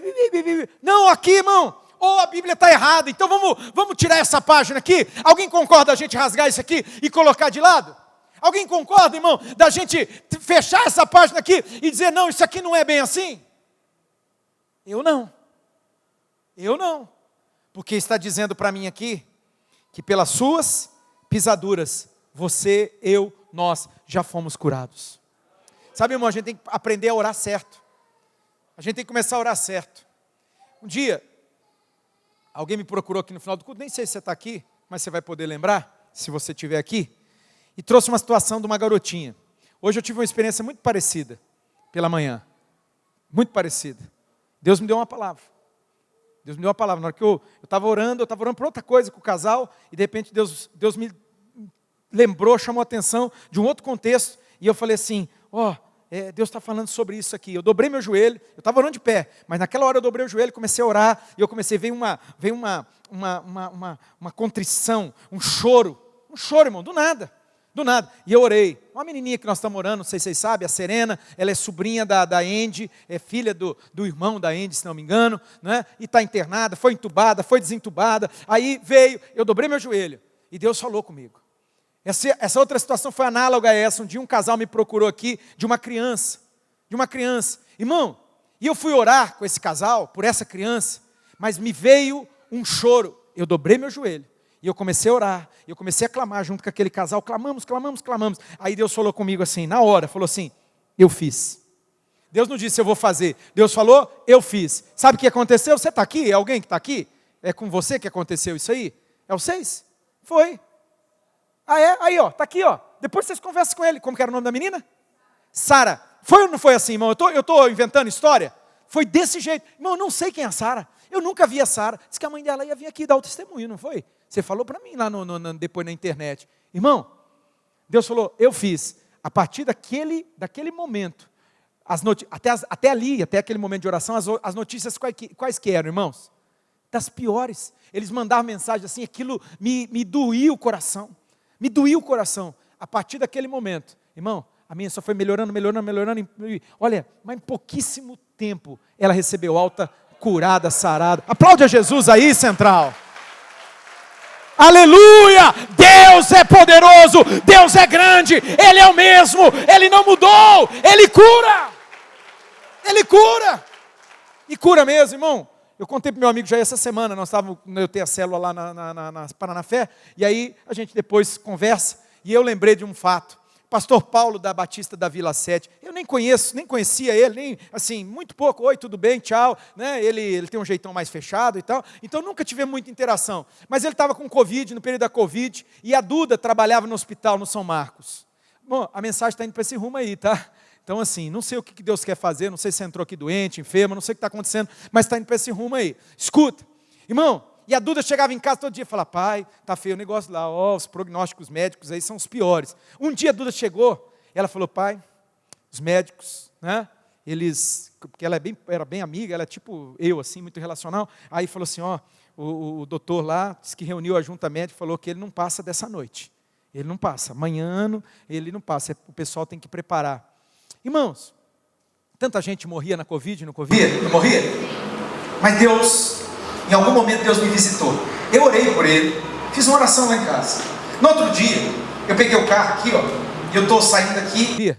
S1: não, aqui, irmão, a Bíblia está errada, então vamos tirar essa página aqui. Alguém concorda a gente rasgar isso aqui e colocar de lado? Alguém concorda, irmão, da gente fechar essa página aqui e dizer, não, isso aqui não é bem assim? Eu não, porque está dizendo para mim aqui, que pelas suas pisaduras, você, eu, nós, já fomos curados. Sabe, irmão, a gente tem que aprender a orar certo. A gente tem que começar a orar certo. Um dia, alguém me procurou aqui no final do culto, nem sei se você está aqui, mas você vai poder lembrar, se você estiver aqui, e trouxe uma situação de uma garotinha. Hoje eu tive uma experiência muito parecida, pela manhã. Muito parecida. Deus me deu uma palavra. Na hora que eu estava orando por outra coisa com o casal, e de repente Deus me lembrou, chamou a atenção de um outro contexto, e eu falei assim, Deus está falando sobre isso aqui. Eu dobrei meu joelho, eu estava orando de pé, mas naquela hora eu dobrei o joelho, comecei a orar, e eu comecei, veio uma contrição, um choro, irmão, do nada, e eu orei. Uma menininha que nós estamos orando, não sei se vocês sabem, a Serena, ela é sobrinha da Andy, é filha do irmão da Andy, se não me engano, né? E está internada, foi entubada, foi desentubada, aí veio, eu dobrei meu joelho, e Deus falou comigo. Essa outra situação foi análoga a essa. Um dia um casal me procurou aqui de uma criança. Irmão, e eu fui orar com esse casal, por essa criança, mas me veio um choro. Eu dobrei meu joelho, e eu comecei a orar, eu comecei a clamar junto com aquele casal, clamamos. Aí Deus falou comigo assim, na hora, falou assim, eu fiz. Deus não disse eu vou fazer, Deus falou, eu fiz. Sabe o que aconteceu? Você está aqui? É alguém que está aqui? É com você que aconteceu isso aí? É vocês? Foi. Aí, tá aqui, depois vocês conversam com ele. Como que era o nome da menina? Sara. Foi ou não foi assim, irmão? Eu estou inventando história? Foi desse jeito. Irmão, eu não sei quem é a Sara. Eu nunca vi a Sara. Diz que a mãe dela ia vir aqui dar o testemunho, não foi? Você falou para mim lá depois na internet. Irmão, Deus falou, eu fiz. A partir daquele momento, até aquele momento de oração, as notícias quais que eram, irmãos? Das piores. Eles mandavam mensagem assim, aquilo me doía o coração. A partir daquele momento, irmão, a minha só foi melhorando. Olha, mas em pouquíssimo tempo, ela recebeu alta, curada, sarada. Aplaude a Jesus aí, Central. Aleluia! Deus é poderoso, Deus é grande, Ele é o mesmo, Ele não mudou, Ele cura. E cura mesmo, irmão. Eu contei para meu amigo já essa semana, eu tenho a célula lá na Paranafé, e aí a gente depois conversa, e eu lembrei de um fato. Pastor Paulo da Batista da Vila 7, eu nem conhecia ele, nem assim, muito pouco, oi, tudo bem, tchau, né? Ele tem um jeitão mais fechado e tal, então nunca tivemos muita interação, mas ele estava com Covid, no período da Covid, e a Duda trabalhava no hospital no São Marcos. Bom, a mensagem está indo para esse rumo aí, tá? Então assim, não sei o que Deus quer fazer, não sei se você entrou aqui doente, enfermo, não sei o que está acontecendo, mas está indo para esse rumo aí. Escuta, irmão, e a Duda chegava em casa todo dia e falava, pai, está feio o negócio lá, os prognósticos médicos aí são os piores. Um dia a Duda chegou, ela falou, pai, os médicos, né, porque ela era bem amiga, ela é tipo eu, assim, muito relacional, aí falou assim, o doutor lá, disse que reuniu a junta médica, falou que ele não passa dessa noite, ele não passa, amanhã ele não passa, o pessoal tem que preparar. Irmãos, tanta gente morria na Covid, não morria? Mas Deus, em algum momento Deus me visitou. Eu orei por ele, fiz uma oração lá em casa. No outro dia, eu peguei o carro aqui, e eu estou saindo aqui,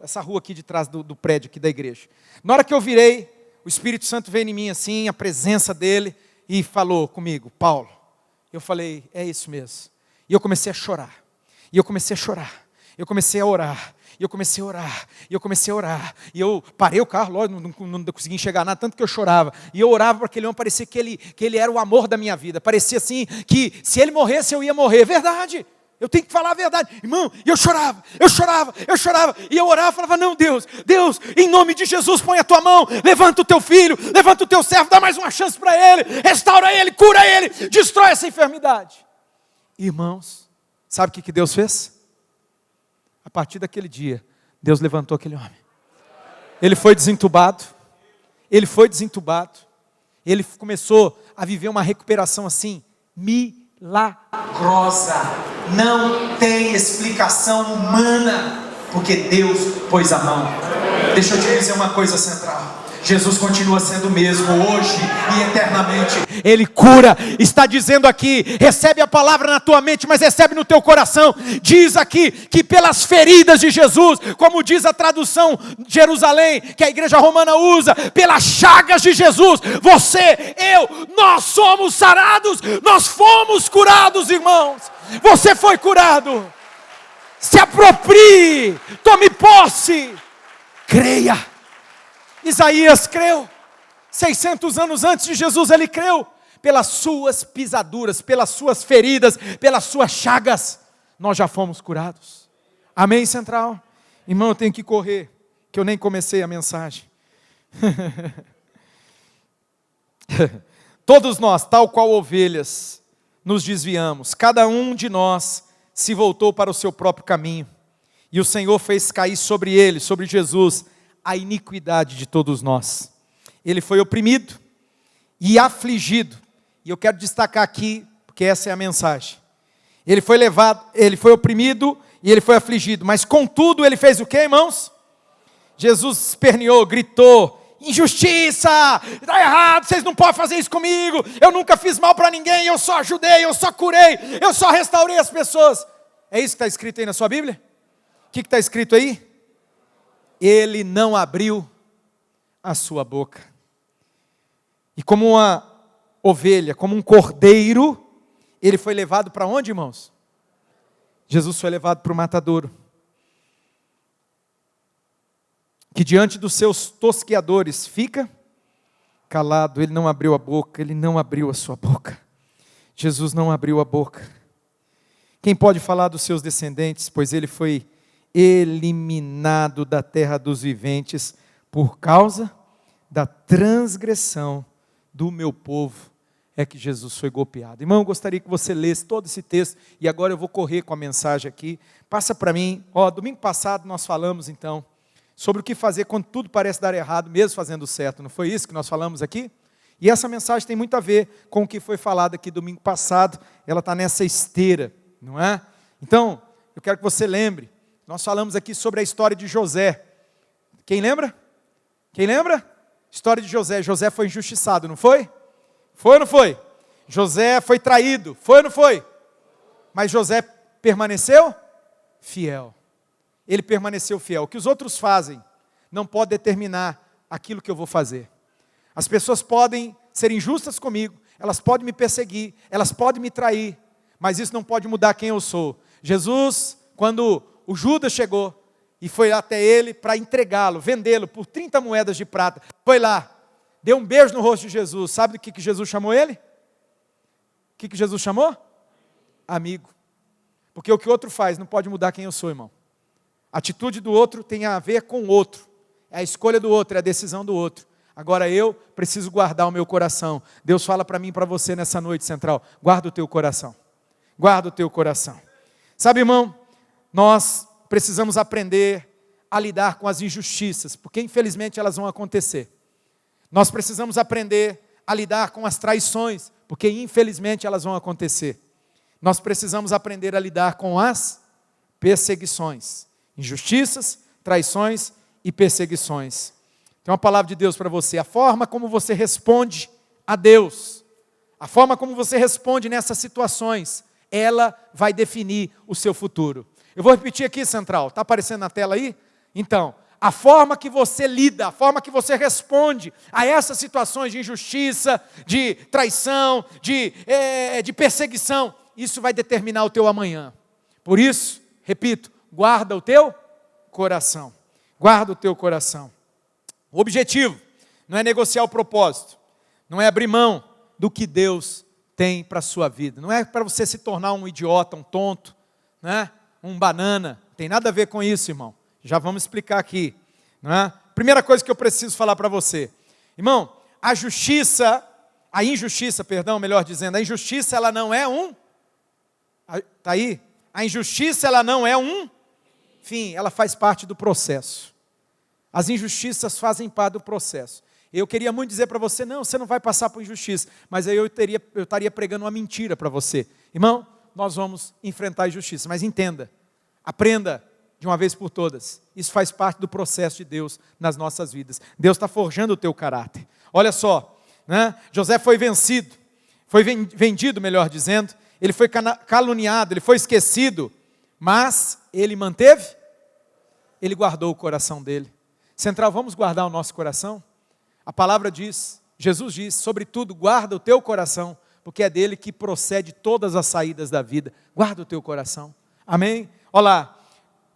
S1: essa rua aqui de trás do prédio aqui da igreja. Na hora que eu virei, o Espírito Santo veio em mim assim, a presença dele, e falou comigo, Paulo. Eu falei, é isso mesmo. E eu comecei a chorar. Eu comecei a orar. E eu comecei a orar, e eu comecei a orar. E eu parei o carro, lógico, não consegui enxergar nada, tanto que eu chorava. E eu orava para aquele homem, parecia que ele era o amor da minha vida. Parecia assim, que se ele morresse, eu ia morrer. Verdade. Eu tenho que falar a verdade. Irmão, e eu chorava. E eu orava e falava, não, Deus, em nome de Jesus, põe a tua mão, levanta o teu filho, levanta o teu servo, dá mais uma chance para ele, restaura ele, cura ele, destrói essa enfermidade. Irmãos, sabe o que Deus fez? A partir daquele dia, Deus levantou aquele homem. Ele foi desentubado. Ele começou a viver uma recuperação assim, milagrosa. Não tem explicação humana, porque Deus pôs a mão. Deixa eu te dizer uma coisa central. Jesus continua sendo o mesmo hoje e eternamente. Ele cura, está dizendo aqui, recebe a palavra na tua mente, mas recebe no teu coração. Diz aqui que pelas feridas de Jesus, como diz a tradução de Jerusalém, que a igreja romana usa, pelas chagas de Jesus, você, nós somos sarados, nós fomos curados, irmãos. Você foi curado. Se aproprie, tome posse, creia. Isaías creu, 600 anos antes de Jesus ele creu, pelas suas pisaduras, pelas suas feridas, pelas suas chagas, nós já fomos curados. Amém, Central? Irmão, eu tenho que correr, que eu nem comecei a mensagem. Todos nós, tal qual ovelhas, nos desviamos, cada um de nós se voltou para o seu próprio caminho, e o Senhor fez cair sobre ele, sobre Jesus, a iniquidade de todos nós. Ele foi oprimido e afligido, e eu quero destacar aqui, porque essa é a mensagem. Ele foi oprimido e ele foi afligido, mas contudo ele fez o quê, irmãos? Jesus esperneou, gritou, injustiça, está errado, vocês não podem fazer isso comigo, eu nunca fiz mal para ninguém, eu só ajudei, eu só curei, eu só restaurei as pessoas. É isso que está escrito aí na sua Bíblia? O que está escrito aí? Ele não abriu a sua boca. E como uma ovelha, como um cordeiro, ele foi levado para onde, irmãos? Jesus foi levado para o matadouro. Que diante dos seus tosqueadores fica calado, ele não abriu a boca, ele não abriu a sua boca. Jesus não abriu a boca. Quem pode falar dos seus descendentes? Pois ele foi eliminado da terra dos viventes por causa da transgressão do meu povo, é que Jesus foi golpeado. Irmão, eu gostaria que você lesse todo esse texto, e agora eu vou correr com a mensagem aqui. Passa para mim. Domingo passado nós falamos então sobre o que fazer quando tudo parece dar errado, mesmo fazendo certo. Não foi isso que nós falamos aqui? E essa mensagem tem muito a ver com o que foi falado aqui domingo passado. Ela está nessa esteira, não é? Então, eu quero que você lembre. Nós falamos aqui sobre a história de José. Quem lembra? Quem lembra? História de José. José foi injustiçado, não foi? Foi ou não foi? José foi traído, foi ou não foi? Mas José permaneceu fiel. Ele permaneceu fiel. O que os outros fazem não pode determinar aquilo que eu vou fazer. As pessoas podem ser injustas comigo, elas podem me perseguir, elas podem me trair, mas isso não pode mudar quem eu sou. Jesus, quando o Judas chegou e foi até ele para entregá-lo, vendê-lo por 30 moedas de prata, foi lá, deu um beijo no rosto de Jesus. Sabe do que Jesus chamou ele? O que Jesus chamou? Amigo. Porque o que o outro faz não pode mudar quem eu sou, irmão. A atitude do outro tem a ver com o outro. É a escolha do outro, é a decisão do outro. Agora eu preciso guardar o meu coração. Deus fala para mim e para você nessa noite, Central. Guarda o teu coração. Guarda o teu coração. Sabe, irmão, nós precisamos aprender a lidar com as injustiças, porque infelizmente elas vão acontecer. Nós precisamos aprender a lidar com as traições, porque infelizmente elas vão acontecer. Nós precisamos aprender a lidar com as perseguições, injustiças, traições e perseguições. Tem uma palavra de Deus para você. A forma como você responde a Deus, a forma como você responde nessas situações, ela vai definir o seu futuro. Eu vou repetir aqui, Central, está aparecendo na tela aí? Então, a forma que você lida, a forma que você responde a essas situações de injustiça, de traição, de perseguição, isso vai determinar o teu amanhã. Por isso, repito, guarda o teu coração. Guarda o teu coração. O objetivo não é negociar o propósito, não é abrir mão do que Deus tem para a sua vida. Não é para você se tornar um idiota, um tonto, né? Um banana. Não tem nada a ver com isso, irmão. Já vamos explicar aqui. Não é? Primeira coisa que eu preciso falar para você. Irmão, a injustiça, melhor dizendo, a injustiça ela não é está aí? A injustiça ela não é fim, ela faz parte do processo. As injustiças fazem parte do processo. Eu queria muito dizer para você, não, você não vai passar por injustiça, mas aí eu estaria pregando uma mentira para você. Irmão, nós vamos enfrentar a injustiça, mas entenda, aprenda de uma vez por todas, isso faz parte do processo de Deus nas nossas vidas. Deus está forjando o teu caráter. Olha só, né? José foi vencido, foi vendido, melhor dizendo, ele foi caluniado, ele foi esquecido, mas ele guardou o coração dele. Central, vamos guardar o nosso coração? A palavra diz, Jesus diz, sobretudo guarda o teu coração, porque é dele que procede todas as saídas da vida. Guarda o teu coração. Amém? Olha lá,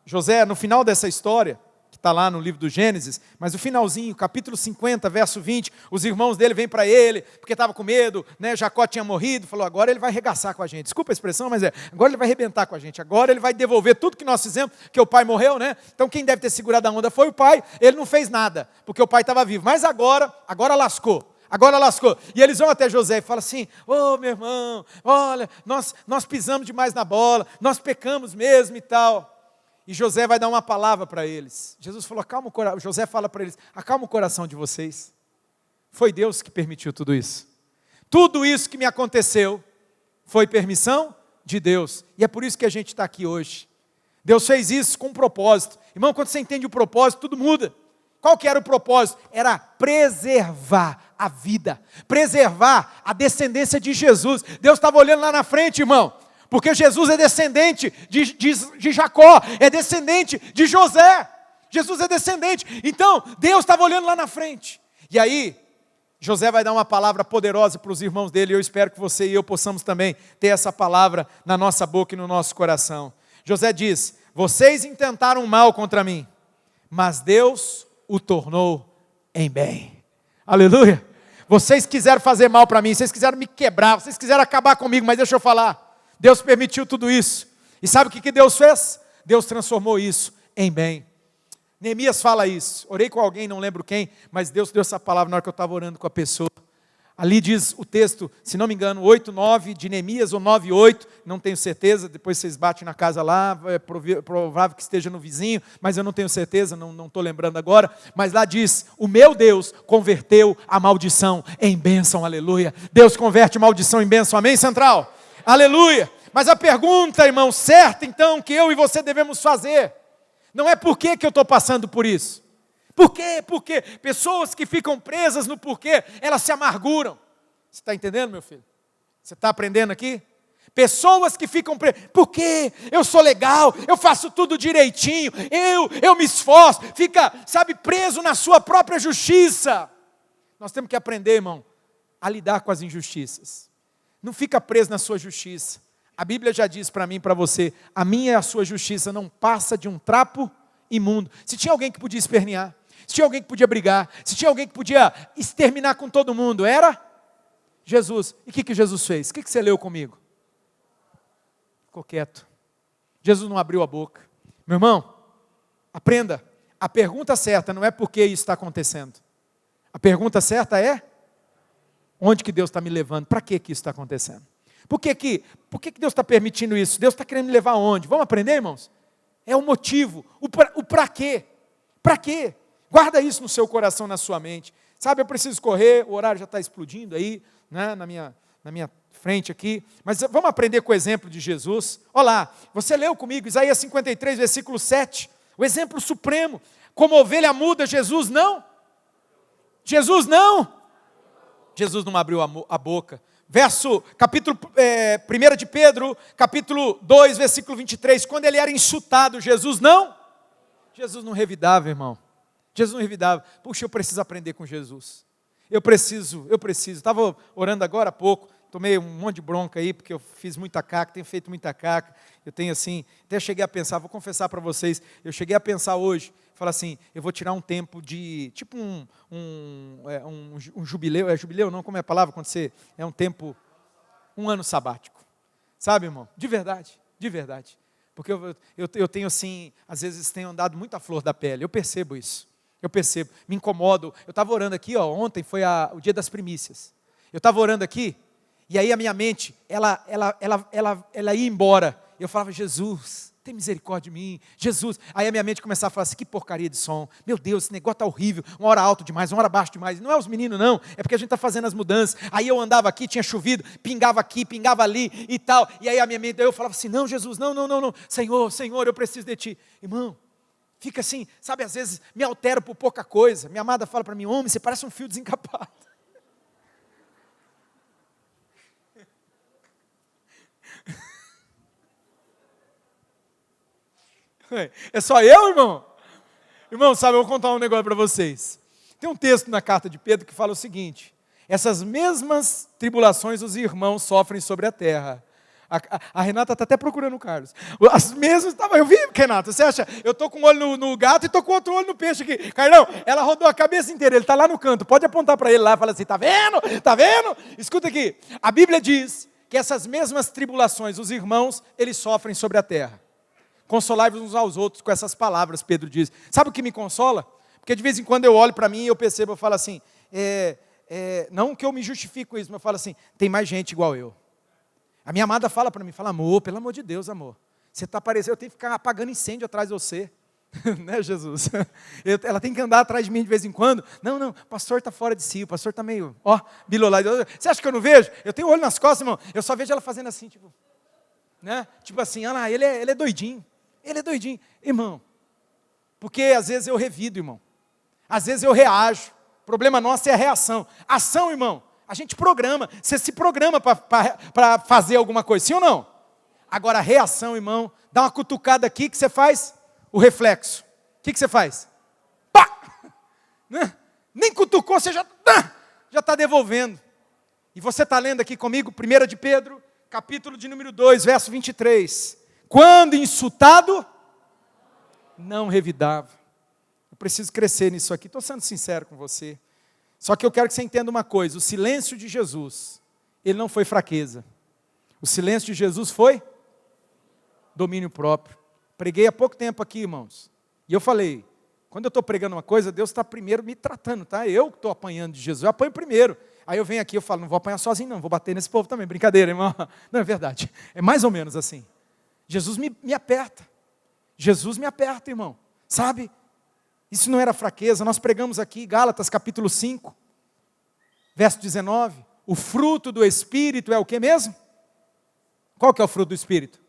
S1: José, no final dessa história, que está lá no livro do Gênesis, mas no finalzinho, capítulo 50, verso 20, os irmãos dele vêm para ele, porque estava com medo, né? Jacó tinha morrido, falou, agora ele vai arregaçar com a gente. Desculpa a expressão, mas agora ele vai arrebentar com a gente, agora ele vai devolver tudo que nós fizemos, porque o pai morreu, né? Então quem deve ter segurado a onda foi o pai, ele não fez nada, porque o pai estava vivo, mas agora lascou. E eles vão até José e falam assim, meu irmão, olha, nós pisamos demais na bola, nós pecamos mesmo e tal. E José vai dar uma palavra para eles. José fala para eles, acalma o coração de vocês. Foi Deus que permitiu tudo isso. Tudo isso que me aconteceu foi permissão de Deus. E é por isso que a gente está aqui hoje. Deus fez isso com um propósito. Irmão, quando você entende o propósito, tudo muda. Qual que era o propósito? Era preservar a vida, preservar a descendência de Jesus. Deus estava olhando lá na frente, irmão, porque Jesus é descendente de Jacó, é descendente de José. Jesus é descendente. Então, Deus estava olhando lá na frente. E aí, José vai dar uma palavra poderosa para os irmãos dele, e eu espero que você e eu possamos também ter essa palavra na nossa boca e no nosso coração. José diz, vocês intentaram mal contra mim, mas Deus o tornou em bem. Aleluia. Vocês quiseram fazer mal para mim, vocês quiseram me quebrar, vocês quiseram acabar comigo, mas deixa eu falar, Deus permitiu tudo isso. E sabe o que Deus fez? Deus transformou isso em bem. Neemias fala isso. Orei com alguém, não lembro quem, mas Deus deu essa palavra na hora que eu estava orando com a pessoa. Ali diz o texto, se não me engano, 8:9 de Neemias, ou 9:8, não tenho certeza, depois vocês batem na casa lá, é provável que esteja no vizinho, mas eu não tenho certeza, não estou lembrando agora, mas lá diz, o meu Deus converteu a maldição em bênção, aleluia. Deus converte maldição em bênção, amém, Central? Aleluia. Mas a pergunta, irmão, certa então, que eu e você devemos fazer, não é por que eu estou passando por isso. Por quê? Porque pessoas que ficam presas no porquê, elas se amarguram. Você está entendendo, meu filho? Você está aprendendo aqui? Pessoas que ficam presas, porque eu sou legal, eu faço tudo direitinho, eu me esforço, fica, preso na sua própria justiça. Nós temos que aprender, irmão, a lidar com as injustiças. Não fica preso na sua justiça. A Bíblia já diz para mim e para você, a minha e a sua justiça não passa de um trapo imundo. Se tinha alguém que podia espernear, se tinha alguém que podia brigar, se tinha alguém que podia exterminar com todo mundo, era Jesus. E o que Jesus fez? O que você leu comigo? Ficou quieto. Jesus não abriu a boca. Meu irmão, aprenda. A pergunta certa não é por que isso está acontecendo. A pergunta certa é, onde que Deus está me levando? Para que isso está acontecendo? Por que Deus está permitindo isso? Deus está querendo me levar aonde? Vamos aprender, irmãos? É o motivo, o para quê? Para quê? Guarda isso no seu coração, na sua mente. Eu preciso correr, o horário já está explodindo aí, né, na minha frente aqui. Mas vamos aprender com o exemplo de Jesus. Olha lá, você leu comigo, Isaías 53, versículo 7. O exemplo supremo. Como ovelha muda, Jesus não. Jesus não abriu a boca. Capítulo 1 de Pedro, capítulo 2, versículo 23. Quando ele era insultado, Jesus não revidava, irmão. Jesus não revidava. Puxa, eu preciso aprender com Jesus. Eu preciso. Estava orando agora há pouco. tomei um monte de bronca aí, porque eu fiz muita caca, tenho feito muita caca. Eu tenho assim, até cheguei a pensar, vou confessar para vocês, eu cheguei a pensar hoje, falar assim, eu vou tirar um tempo de, tipo um jubileu, jubileu não, como é a palavra, quando você, é um tempo, um ano sabático. Sabe, irmão? De verdade. Porque eu tenho assim, às vezes tenho andado muito à flor da pele, eu percebo isso. Eu percebo, me incomodo. Eu estava orando aqui, ontem foi o dia das primícias. Eu estava orando aqui, e aí a minha mente, ela ia embora. Eu falava, Jesus, tem misericórdia de mim, Jesus. Aí a minha mente começava a falar assim, que porcaria de som. Meu Deus, esse negócio está horrível, uma hora alto demais, uma hora baixo demais. Não é os meninos não, é porque a gente está fazendo as mudanças. Aí eu andava aqui, tinha chovido, pingava aqui, pingava ali e tal. E aí a minha mente, eu falava assim, não Jesus, não. Senhor, eu preciso de Ti. Irmão, fica assim, sabe, às vezes me altero por pouca coisa. Minha amada fala para mim, homem, você parece um fio desencapado. É só eu, irmão? Irmão, sabe, eu vou contar um negócio para vocês. Tem um texto na carta de Pedro que fala o seguinte, essas mesmas tribulações os irmãos sofrem sobre a terra. A Renata está até procurando o Carlos. As mesmas, eu vi, Renata, você acha? Eu estou com um olho no gato e estou com outro olho no peixe aqui. Carlão, ela rodou a cabeça inteira, ele está lá no canto, pode apontar para ele lá e falar assim, tá vendo? Escuta aqui, a Bíblia diz que essas mesmas tribulações, os irmãos, eles sofrem sobre a terra. Consolai-vos uns aos outros com essas palavras, Pedro diz. Sabe o que me consola? Porque de vez em quando eu olho para mim e eu percebo, eu falo assim, não que eu me justifico isso, mas eu falo assim, tem mais gente igual eu. A minha amada fala para mim, fala, amor, pelo amor de Deus, amor. Você está parecendo, eu tenho que ficar apagando incêndio atrás de você. Né, Jesus? Ela tem que andar atrás de mim de vez em quando. Não, o pastor está fora de si, o pastor está meio, bilolado. Você acha que eu não vejo? Eu tenho olho nas costas, irmão. Eu só vejo ela fazendo assim, tipo, né? Tipo assim, olha lá, ele é doidinho. Ele é doidinho. Irmão, porque às vezes eu revido, irmão. Às vezes eu reajo. O problema nosso é a reação. Ação, irmão, a gente programa. Você se programa para fazer alguma coisa, sim ou não? Agora a reação, irmão, dá uma cutucada aqui que você faz o reflexo. O que você faz? Pá! Né? Nem cutucou, você já está devolvendo. E você está lendo aqui comigo, 1 de Pedro, capítulo de número 2, verso 23. Quando insultado, não revidava. Eu preciso crescer nisso aqui, estou sendo sincero com você. Só que eu quero que você entenda uma coisa, o silêncio de Jesus, ele não foi fraqueza. O silêncio de Jesus foi domínio próprio. Preguei há pouco tempo aqui, irmãos. E eu falei, quando eu estou pregando uma coisa, Deus está primeiro me tratando, tá? Eu que estou apanhando de Jesus, eu apanho primeiro. Aí eu venho aqui, eu falo, não vou apanhar sozinho não, vou bater nesse povo também. Brincadeira, irmão. Não, é verdade. É mais ou menos assim. Jesus me aperta. Jesus me aperta, irmão. Sabe? Isso não era fraqueza. Nós pregamos aqui, Gálatas capítulo 5, verso 19. O fruto do Espírito é o que mesmo? Qual que é o fruto do Espírito?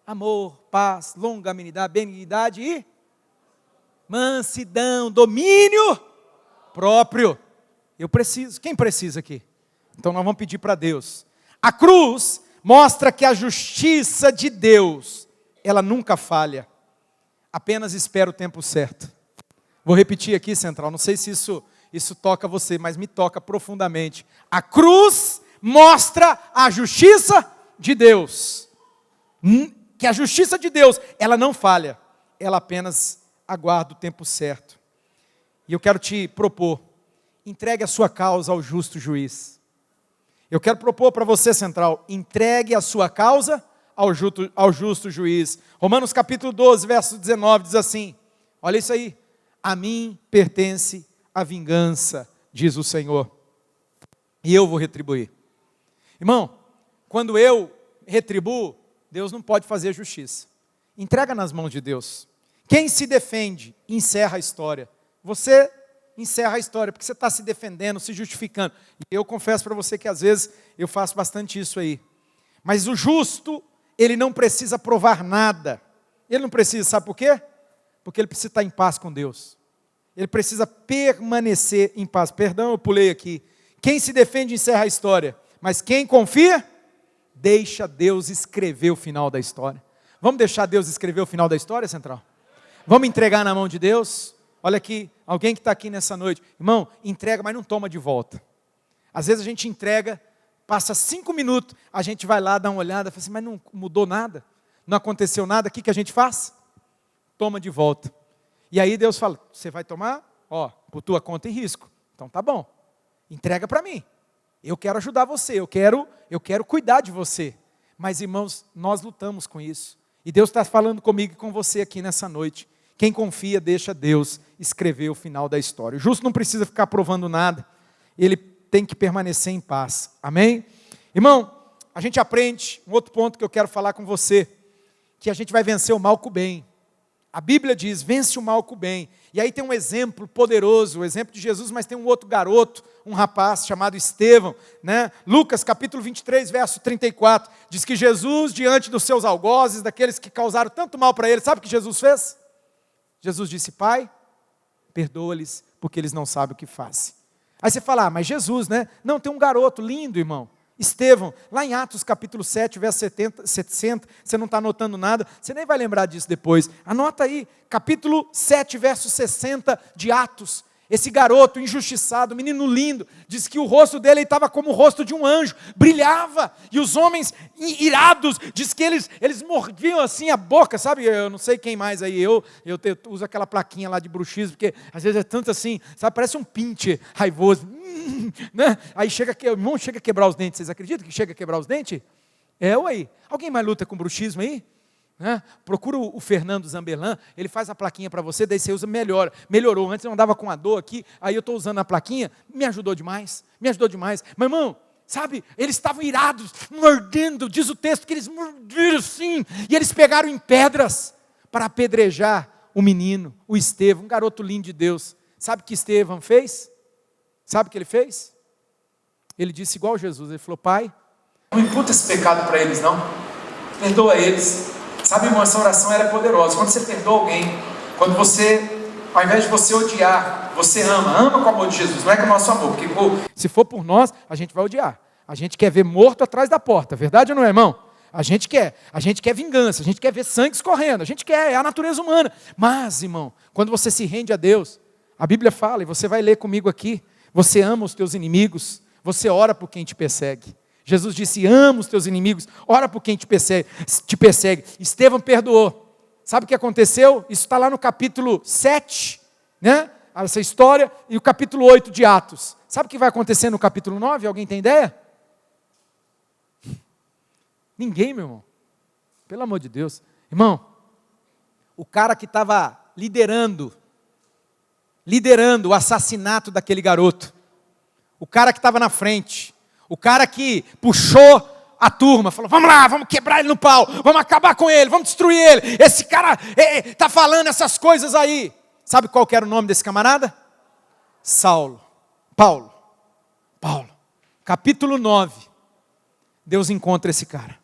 S1: Amor, paz, longanimidade, benignidade e mansidão, domínio próprio. Eu preciso. Quem precisa aqui? Então nós vamos pedir para Deus. A cruz mostra que a justiça de Deus, ela nunca falha. Apenas espera o tempo certo. Vou repetir aqui, Central, não sei se isso toca você, mas me toca profundamente. A cruz mostra a justiça de Deus. Que a justiça de Deus, ela não falha. Ela apenas aguarda o tempo certo. E eu quero te propor, entregue a sua causa ao justo juiz. Eu quero propor para você, Central, entregue a sua causa ao justo juiz. Romanos capítulo 12, verso 19, diz assim, olha isso aí, a mim pertence a vingança, diz o Senhor, e eu vou retribuir. Irmão, quando eu retribuo, Deus não pode fazer justiça. Entrega nas mãos de Deus. Quem se defende, encerra a história. Você encerra a história, porque você está se defendendo, se justificando. E eu confesso para você que às vezes eu faço bastante isso aí. Mas o justo, ele não precisa provar nada. Ele não precisa, sabe por quê? Porque ele precisa estar em paz com Deus. Ele precisa permanecer em paz. Perdão, eu pulei aqui. Quem se defende, encerra a história. Mas quem confia, deixa Deus escrever o final da história. Vamos deixar Deus escrever o final da história, Central? Vamos entregar na mão de Deus? Olha aqui, alguém que está aqui nessa noite. Irmão, entrega, mas não toma de volta. Às vezes a gente entrega Passa 5 minutos, a gente vai lá, dá uma olhada, fala assim, mas não mudou nada, não aconteceu nada, o que a gente faz? Toma de volta. E aí Deus fala, você vai tomar? Por tua conta e risco. Então tá bom, entrega para mim. Eu quero ajudar você, eu quero cuidar de você. Mas irmãos, nós lutamos com isso. E Deus está falando comigo e com você aqui nessa noite. Quem confia, deixa Deus escrever o final da história. O justo não precisa ficar provando nada. Ele tem que permanecer em paz. Amém? Irmão, a gente aprende, um outro ponto que eu quero falar com você, que a gente vai vencer o mal com o bem. A Bíblia diz, vence o mal com o bem. E aí tem um exemplo poderoso, o exemplo de Jesus, mas tem um outro garoto, um rapaz chamado Estevão, né? Lucas capítulo 23, verso 34, diz que Jesus, diante dos seus algozes, daqueles que causaram tanto mal para ele, sabe o que Jesus fez? Jesus disse, Pai, perdoa-lhes, porque eles não sabem o que fazem. Aí você fala, mas Jesus, né? Não, tem um garoto lindo, irmão, Estevão, lá em Atos capítulo 7, verso 60, você não está anotando nada, você nem vai lembrar disso depois. Anota aí, capítulo 7, verso 60 de Atos. Esse garoto injustiçado, menino lindo, diz que o rosto dele estava como o rosto de um anjo, brilhava, e os homens irados, diz que eles mordiam assim a boca, sabe, eu não sei quem mais aí, eu uso aquela plaquinha lá de bruxismo, porque às vezes é tanto assim, sabe, parece um pinte raivoso, né? Aí o irmão chega a quebrar os dentes, vocês acreditam que chega a quebrar os dentes? Ué, alguém mais luta com bruxismo aí? Procura o Fernando Zambelan, ele faz a plaquinha para você, daí você usa, melhorou, antes eu andava com a dor aqui, aí eu estou usando a plaquinha, me ajudou demais, mas irmão, sabe, eles estavam irados, mordendo, diz o texto que eles morderam sim, e eles pegaram em pedras, para apedrejar o menino, o Estevão, um garoto lindo de Deus. Sabe o que Estevão fez? Sabe o que ele fez? Ele disse igual Jesus, ele falou, Pai, não imputa esse pecado para eles não, perdoa eles. Sabe, irmão, essa oração era poderosa. Quando você perdoa alguém, quando você, ao invés de você odiar, você ama com o amor de Jesus, não é com o nosso amor, porque se for por nós, a gente vai odiar. A gente quer ver morto atrás da porta, verdade ou não é, irmão? A gente quer vingança, a gente quer ver sangue escorrendo, a gente quer, é a natureza humana. Mas, irmão, quando você se rende a Deus, a Bíblia fala, e você vai ler comigo aqui, você ama os teus inimigos, você ora por quem te persegue. Jesus disse, ama os teus inimigos, ora por quem te persegue. Estevão perdoou. Sabe o que aconteceu? Isso está lá no capítulo 7, né? Essa história, e o capítulo 8 de Atos. Sabe o que vai acontecer no capítulo 9? Alguém tem ideia? Ninguém, meu irmão. Pelo amor de Deus. Irmão, o cara que estava liderando o assassinato daquele garoto, o cara que estava na frente, o cara que puxou a turma, falou, vamos lá, vamos quebrar ele no pau, vamos acabar com ele, vamos destruir ele, esse cara está falando essas coisas aí. Sabe qual que era o nome desse camarada? Paulo. Capítulo 9, Deus encontra esse cara.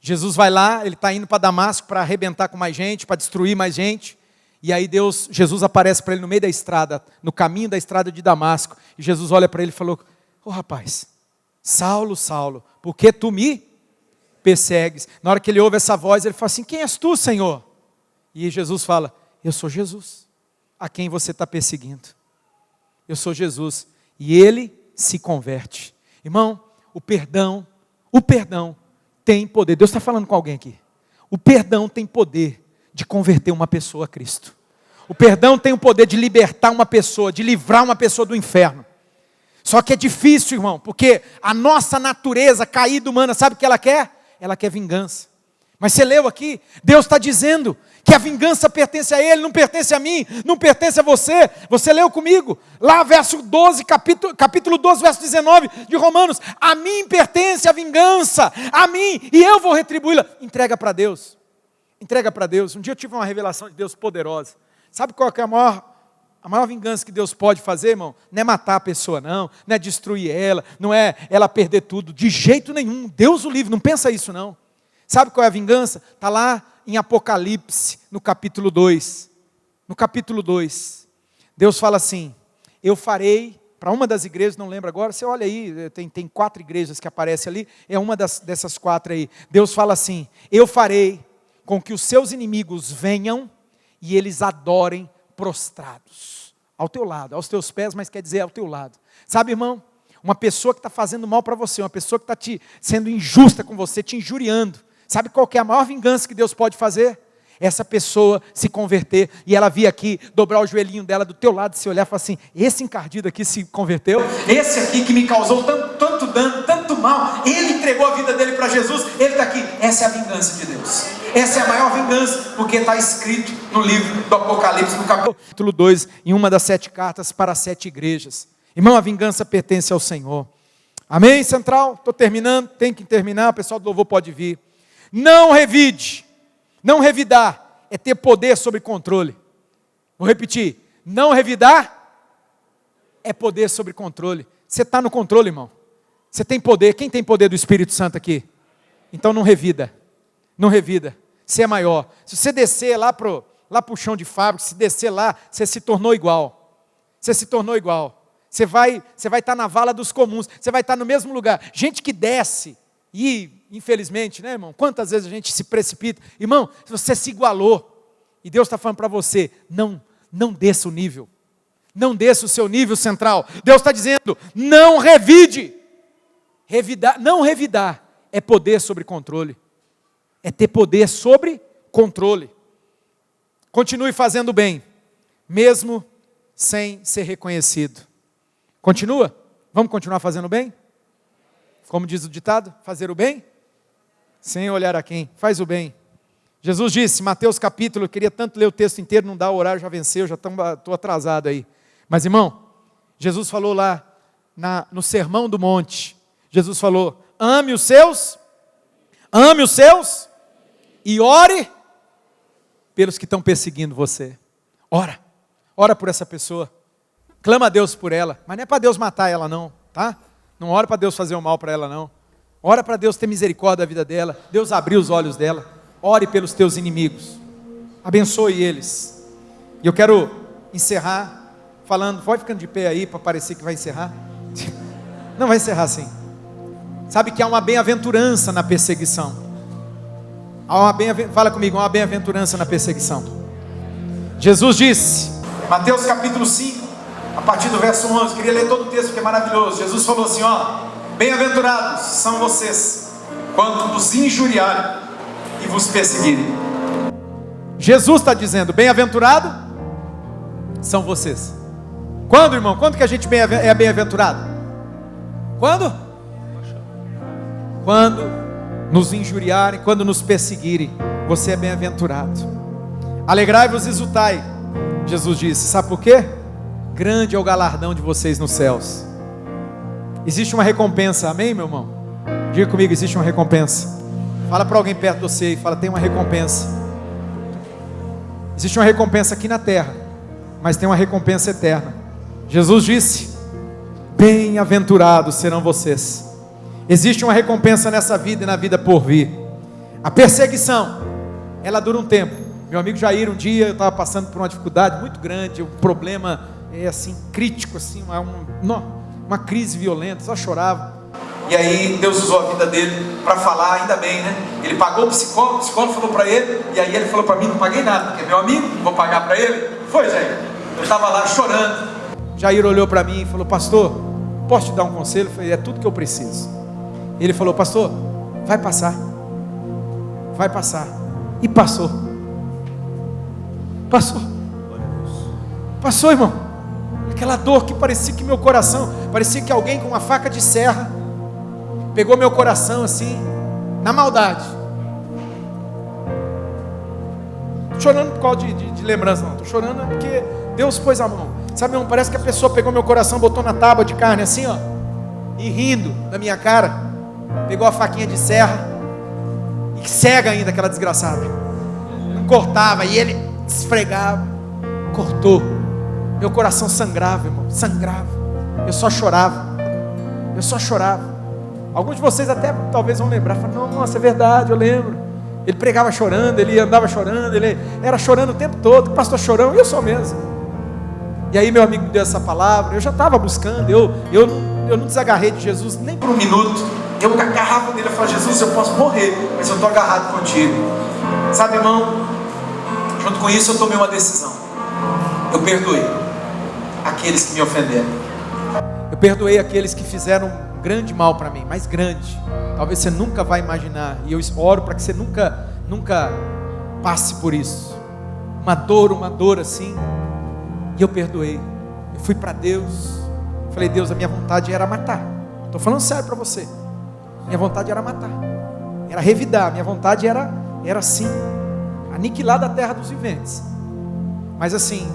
S1: Jesus vai lá, ele está indo para Damasco para arrebentar com mais gente, para destruir mais gente. E aí Jesus aparece para ele no meio da estrada, no caminho da estrada de Damasco. E Jesus olha para ele e falou, rapaz, Saulo, Saulo, por que tu me persegues? Na hora que ele ouve essa voz, ele fala assim, quem és tu, Senhor? E Jesus fala, eu sou Jesus, a quem você está perseguindo. Eu sou Jesus. E ele se converte. Irmão, o perdão tem poder. Deus está falando com alguém aqui. O perdão tem poder de converter uma pessoa a Cristo. O perdão tem o poder de libertar uma pessoa, de livrar uma pessoa do inferno. Só que é difícil, irmão, porque a nossa natureza caída humana, sabe o que ela quer? Ela quer vingança. Mas você leu aqui, Deus está dizendo que a vingança pertence a Ele, não pertence a mim, não pertence a você. Você leu comigo, lá verso 12, capítulo 12, verso 19 de Romanos. A mim pertence a vingança, a mim, e eu vou retribuí-la. Entrega para Deus. Entrega para Deus. Um dia eu tive uma revelação de Deus poderosa. Sabe qual que é a maior vingança que Deus pode fazer, irmão? Não é matar a pessoa, não é destruir ela, não é ela perder tudo, de jeito nenhum. Deus o livre, não pensa isso não. Sabe qual é a vingança? Está lá em Apocalipse, no capítulo 2. No capítulo 2, Deus fala assim, eu farei, para uma das igrejas, não lembro agora, você olha aí, tem 4 igrejas que aparecem ali, é uma dessas 4 aí. Deus fala assim, eu farei com que os seus inimigos venham e eles adorem prostrados, ao teu lado, aos teus pés, mas quer dizer ao teu lado. Sabe, irmão, uma pessoa que está fazendo mal para você, uma pessoa que está sendo injusta com você, te injuriando. Sabe qual que é a maior vingança que Deus pode fazer? Essa pessoa se converter e ela vir aqui, dobrar o joelhinho dela do teu lado, se olhar e falar assim: esse encardido aqui se converteu, esse aqui que me causou tanto dano, tanto mal, ele entregou a vida dele para Jesus, ele está aqui. Essa é a vingança de Deus, essa é a maior vingança, porque está escrito no livro do Apocalipse, no capítulo 2, em uma das 7 cartas para as 7 igrejas. Irmão, a vingança pertence ao Senhor. Amém, Central? Estou terminando, tem que terminar, o pessoal do louvor pode vir. Não revide. Não revidar é ter poder sobre controle. Vou repetir. Não revidar é poder sobre controle. Você está no controle, irmão. Você tem poder. Quem tem poder do Espírito Santo aqui? Então não revida. Não revida. Você é maior. Se você descer lá pro chão de fábrica, se descer lá, você se tornou igual. Você se tornou igual. Você vai estar na vala dos comuns. Você vai estar no mesmo lugar. Gente que desce e... Infelizmente, né, irmão? Quantas vezes a gente se precipita? Irmão, você se igualou. E Deus está falando para você: não desça o nível. Não desça o seu nível central. Deus está dizendo: não revide. Não revidar é poder sobre controle. É ter poder sobre controle. Continue fazendo bem, mesmo sem ser reconhecido. Continua? Vamos continuar fazendo bem? Como diz o ditado, fazer o bem? Sem olhar a quem, faz o bem. Jesus disse, Mateus capítulo, eu queria tanto ler o texto inteiro, não dá, o horário já venceu, já estou atrasado aí. Mas irmão, Jesus falou lá, no Sermão do Monte, Jesus falou, ame os seus, e ore pelos que estão perseguindo você. Ora por essa pessoa, clama a Deus por ela, mas não é para Deus matar ela não, tá? Não ora para Deus fazer o mal para ela não. Ora para Deus ter misericórdia da vida dela. Deus abrir os olhos dela. Ore pelos teus inimigos. Abençoe eles. E eu quero encerrar falando, vai ficando de pé aí para parecer que vai encerrar. Não vai encerrar assim. Sabe que há uma bem-aventurança na perseguição. Fala comigo, há uma bem-aventurança na perseguição. Jesus disse, Mateus capítulo 5, a partir do verso 11, queria ler todo o texto porque é maravilhoso. Jesus falou assim, bem-aventurados são vocês, quando vos injuriarem e vos perseguirem. Jesus está dizendo, bem-aventurado são vocês. Quando, irmão? Quando que a gente é bem-aventurado? Quando? Quando nos injuriarem, quando nos perseguirem, você é bem-aventurado. Alegrai-vos e exultai, Jesus disse, sabe por quê? Grande é o galardão de vocês nos céus. Existe uma recompensa, amém, meu irmão? Diga comigo, existe uma recompensa. Fala para alguém perto de você e fala, tem uma recompensa. Existe uma recompensa aqui na terra, mas tem uma recompensa eterna. Jesus disse, bem-aventurados serão vocês. Existe uma recompensa nessa vida e na vida por vir. A perseguição, ela dura um tempo. Meu amigo Jair, um dia eu estava passando por uma dificuldade muito grande, um problema assim, crítico, assim, uma crise violenta, só chorava. E aí Deus usou a vida dele para falar, ainda bem, né? Ele pagou o psicólogo falou para ele, e aí ele falou para mim, não paguei nada, porque é meu amigo, vou pagar para ele. Foi, Jair. Eu estava lá chorando. Jair olhou para mim e falou, pastor, posso te dar um conselho? Eu falei, é tudo que eu preciso. Ele falou, pastor, vai passar. E passou. Passou, irmão. Aquela dor que parecia que meu coração, parecia que alguém com uma faca de serra pegou meu coração assim, na maldade. Estou chorando por causa de lembrança, não. Estou chorando porque Deus pôs a mão. Sabe, irmão, parece que a pessoa pegou meu coração, botou na tábua de carne assim, e rindo da minha cara, pegou a faquinha de serra, e cega ainda aquela desgraçada. Não cortava, e ele esfregava, cortou. Meu coração sangrava, irmão, sangrava. Eu só chorava. Alguns de vocês até talvez vão lembrar, falam, nossa, é verdade, eu lembro. Ele pregava chorando, ele andava chorando, ele era chorando o tempo todo, pastor chorão, e eu sou mesmo. E aí meu amigo me deu essa palavra, eu já estava buscando, eu não desagarrei de Jesus nem por um minuto. Eu agarrava nele, eu falava, Jesus, eu posso morrer, mas eu estou agarrado contigo. Sabe, irmão, junto com isso eu tomei uma decisão. Eu perdoei aqueles que me ofenderam. Eu perdoei aqueles que fizeram um grande mal para mim, mais grande. Talvez você nunca vai imaginar. E eu oro para que você nunca passe por isso. Uma dor assim. E eu perdoei. Eu fui para Deus. Falei, Deus, a minha vontade era matar. Estou falando sério para você. Minha vontade era matar. Era revidar. Minha vontade era assim, aniquilar da terra dos viventes. Mas assim,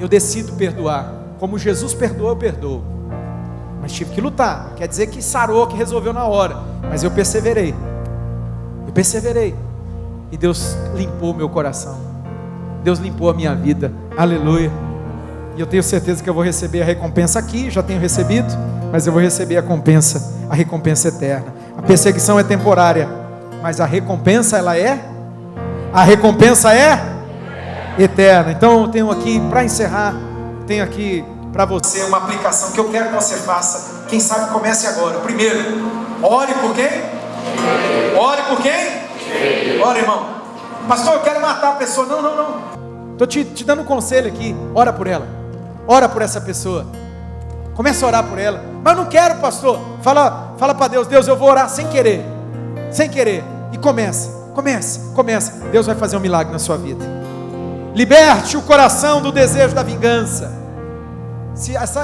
S1: eu decido perdoar. Como Jesus perdoou, eu perdoo. Mas tive que lutar. Não quer dizer que sarou, que resolveu na hora. Mas eu perseverei. E Deus limpou o meu coração. Deus limpou a minha vida. Aleluia. E eu tenho certeza que eu vou receber a recompensa aqui. Já tenho recebido. Mas eu vou receber a recompensa eterna. A perseguição é temporária. Mas a recompensa, a recompensa é eterna. Então eu tenho aqui, para encerrar, tenho aqui para você uma aplicação que eu quero que você faça. Quem sabe comece agora. Primeiro, ore por quem? Ore por quem? Ore, irmão. Pastor, eu quero matar a pessoa. Não. Estou te dando um conselho aqui. Ora por ela. Ora por essa pessoa. Começa a orar por ela. Mas eu não quero, pastor. Fala para Deus. Deus, eu vou orar sem querer. E começa. Deus vai fazer um milagre na sua vida. Liberte o coração do desejo da vingança.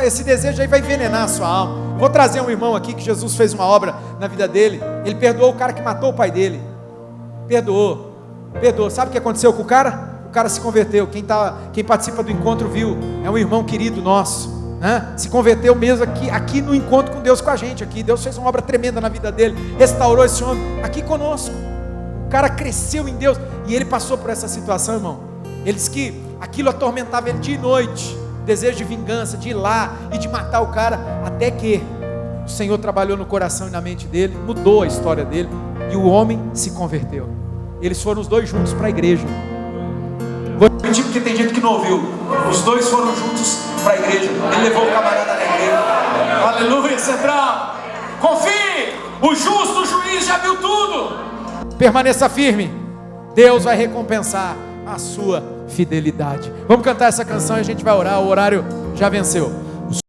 S1: Esse desejo aí vai envenenar a sua alma. Eu vou trazer um irmão aqui que Jesus fez uma obra na vida dele. Ele perdoou o cara que matou o pai dele. Perdoou. Sabe o que aconteceu com o cara? O cara se converteu. Quem participa do encontro viu. É um irmão querido nosso, né? Se converteu mesmo aqui no encontro com Deus, com a gente aqui. Deus fez uma obra tremenda na vida dele. Restaurou esse homem aqui conosco. O cara cresceu em Deus. E ele passou por essa situação, irmão. Ele disse que aquilo atormentava ele dia e noite. Desejo de vingança, de ir lá e de matar o cara. Até que o Senhor trabalhou no coração e na mente dele. Mudou a história dele. E o homem se converteu. Eles foram os dois juntos para a igreja. Vou repetir porque tem gente que não ouviu. Os dois foram juntos para a igreja. Ele levou o camarada na igreja. Aleluia, Central. Confie. O justo juiz já viu tudo. Permaneça firme. Deus vai recompensar a sua fidelidade. Vamos cantar essa canção e a gente vai orar. O horário já venceu.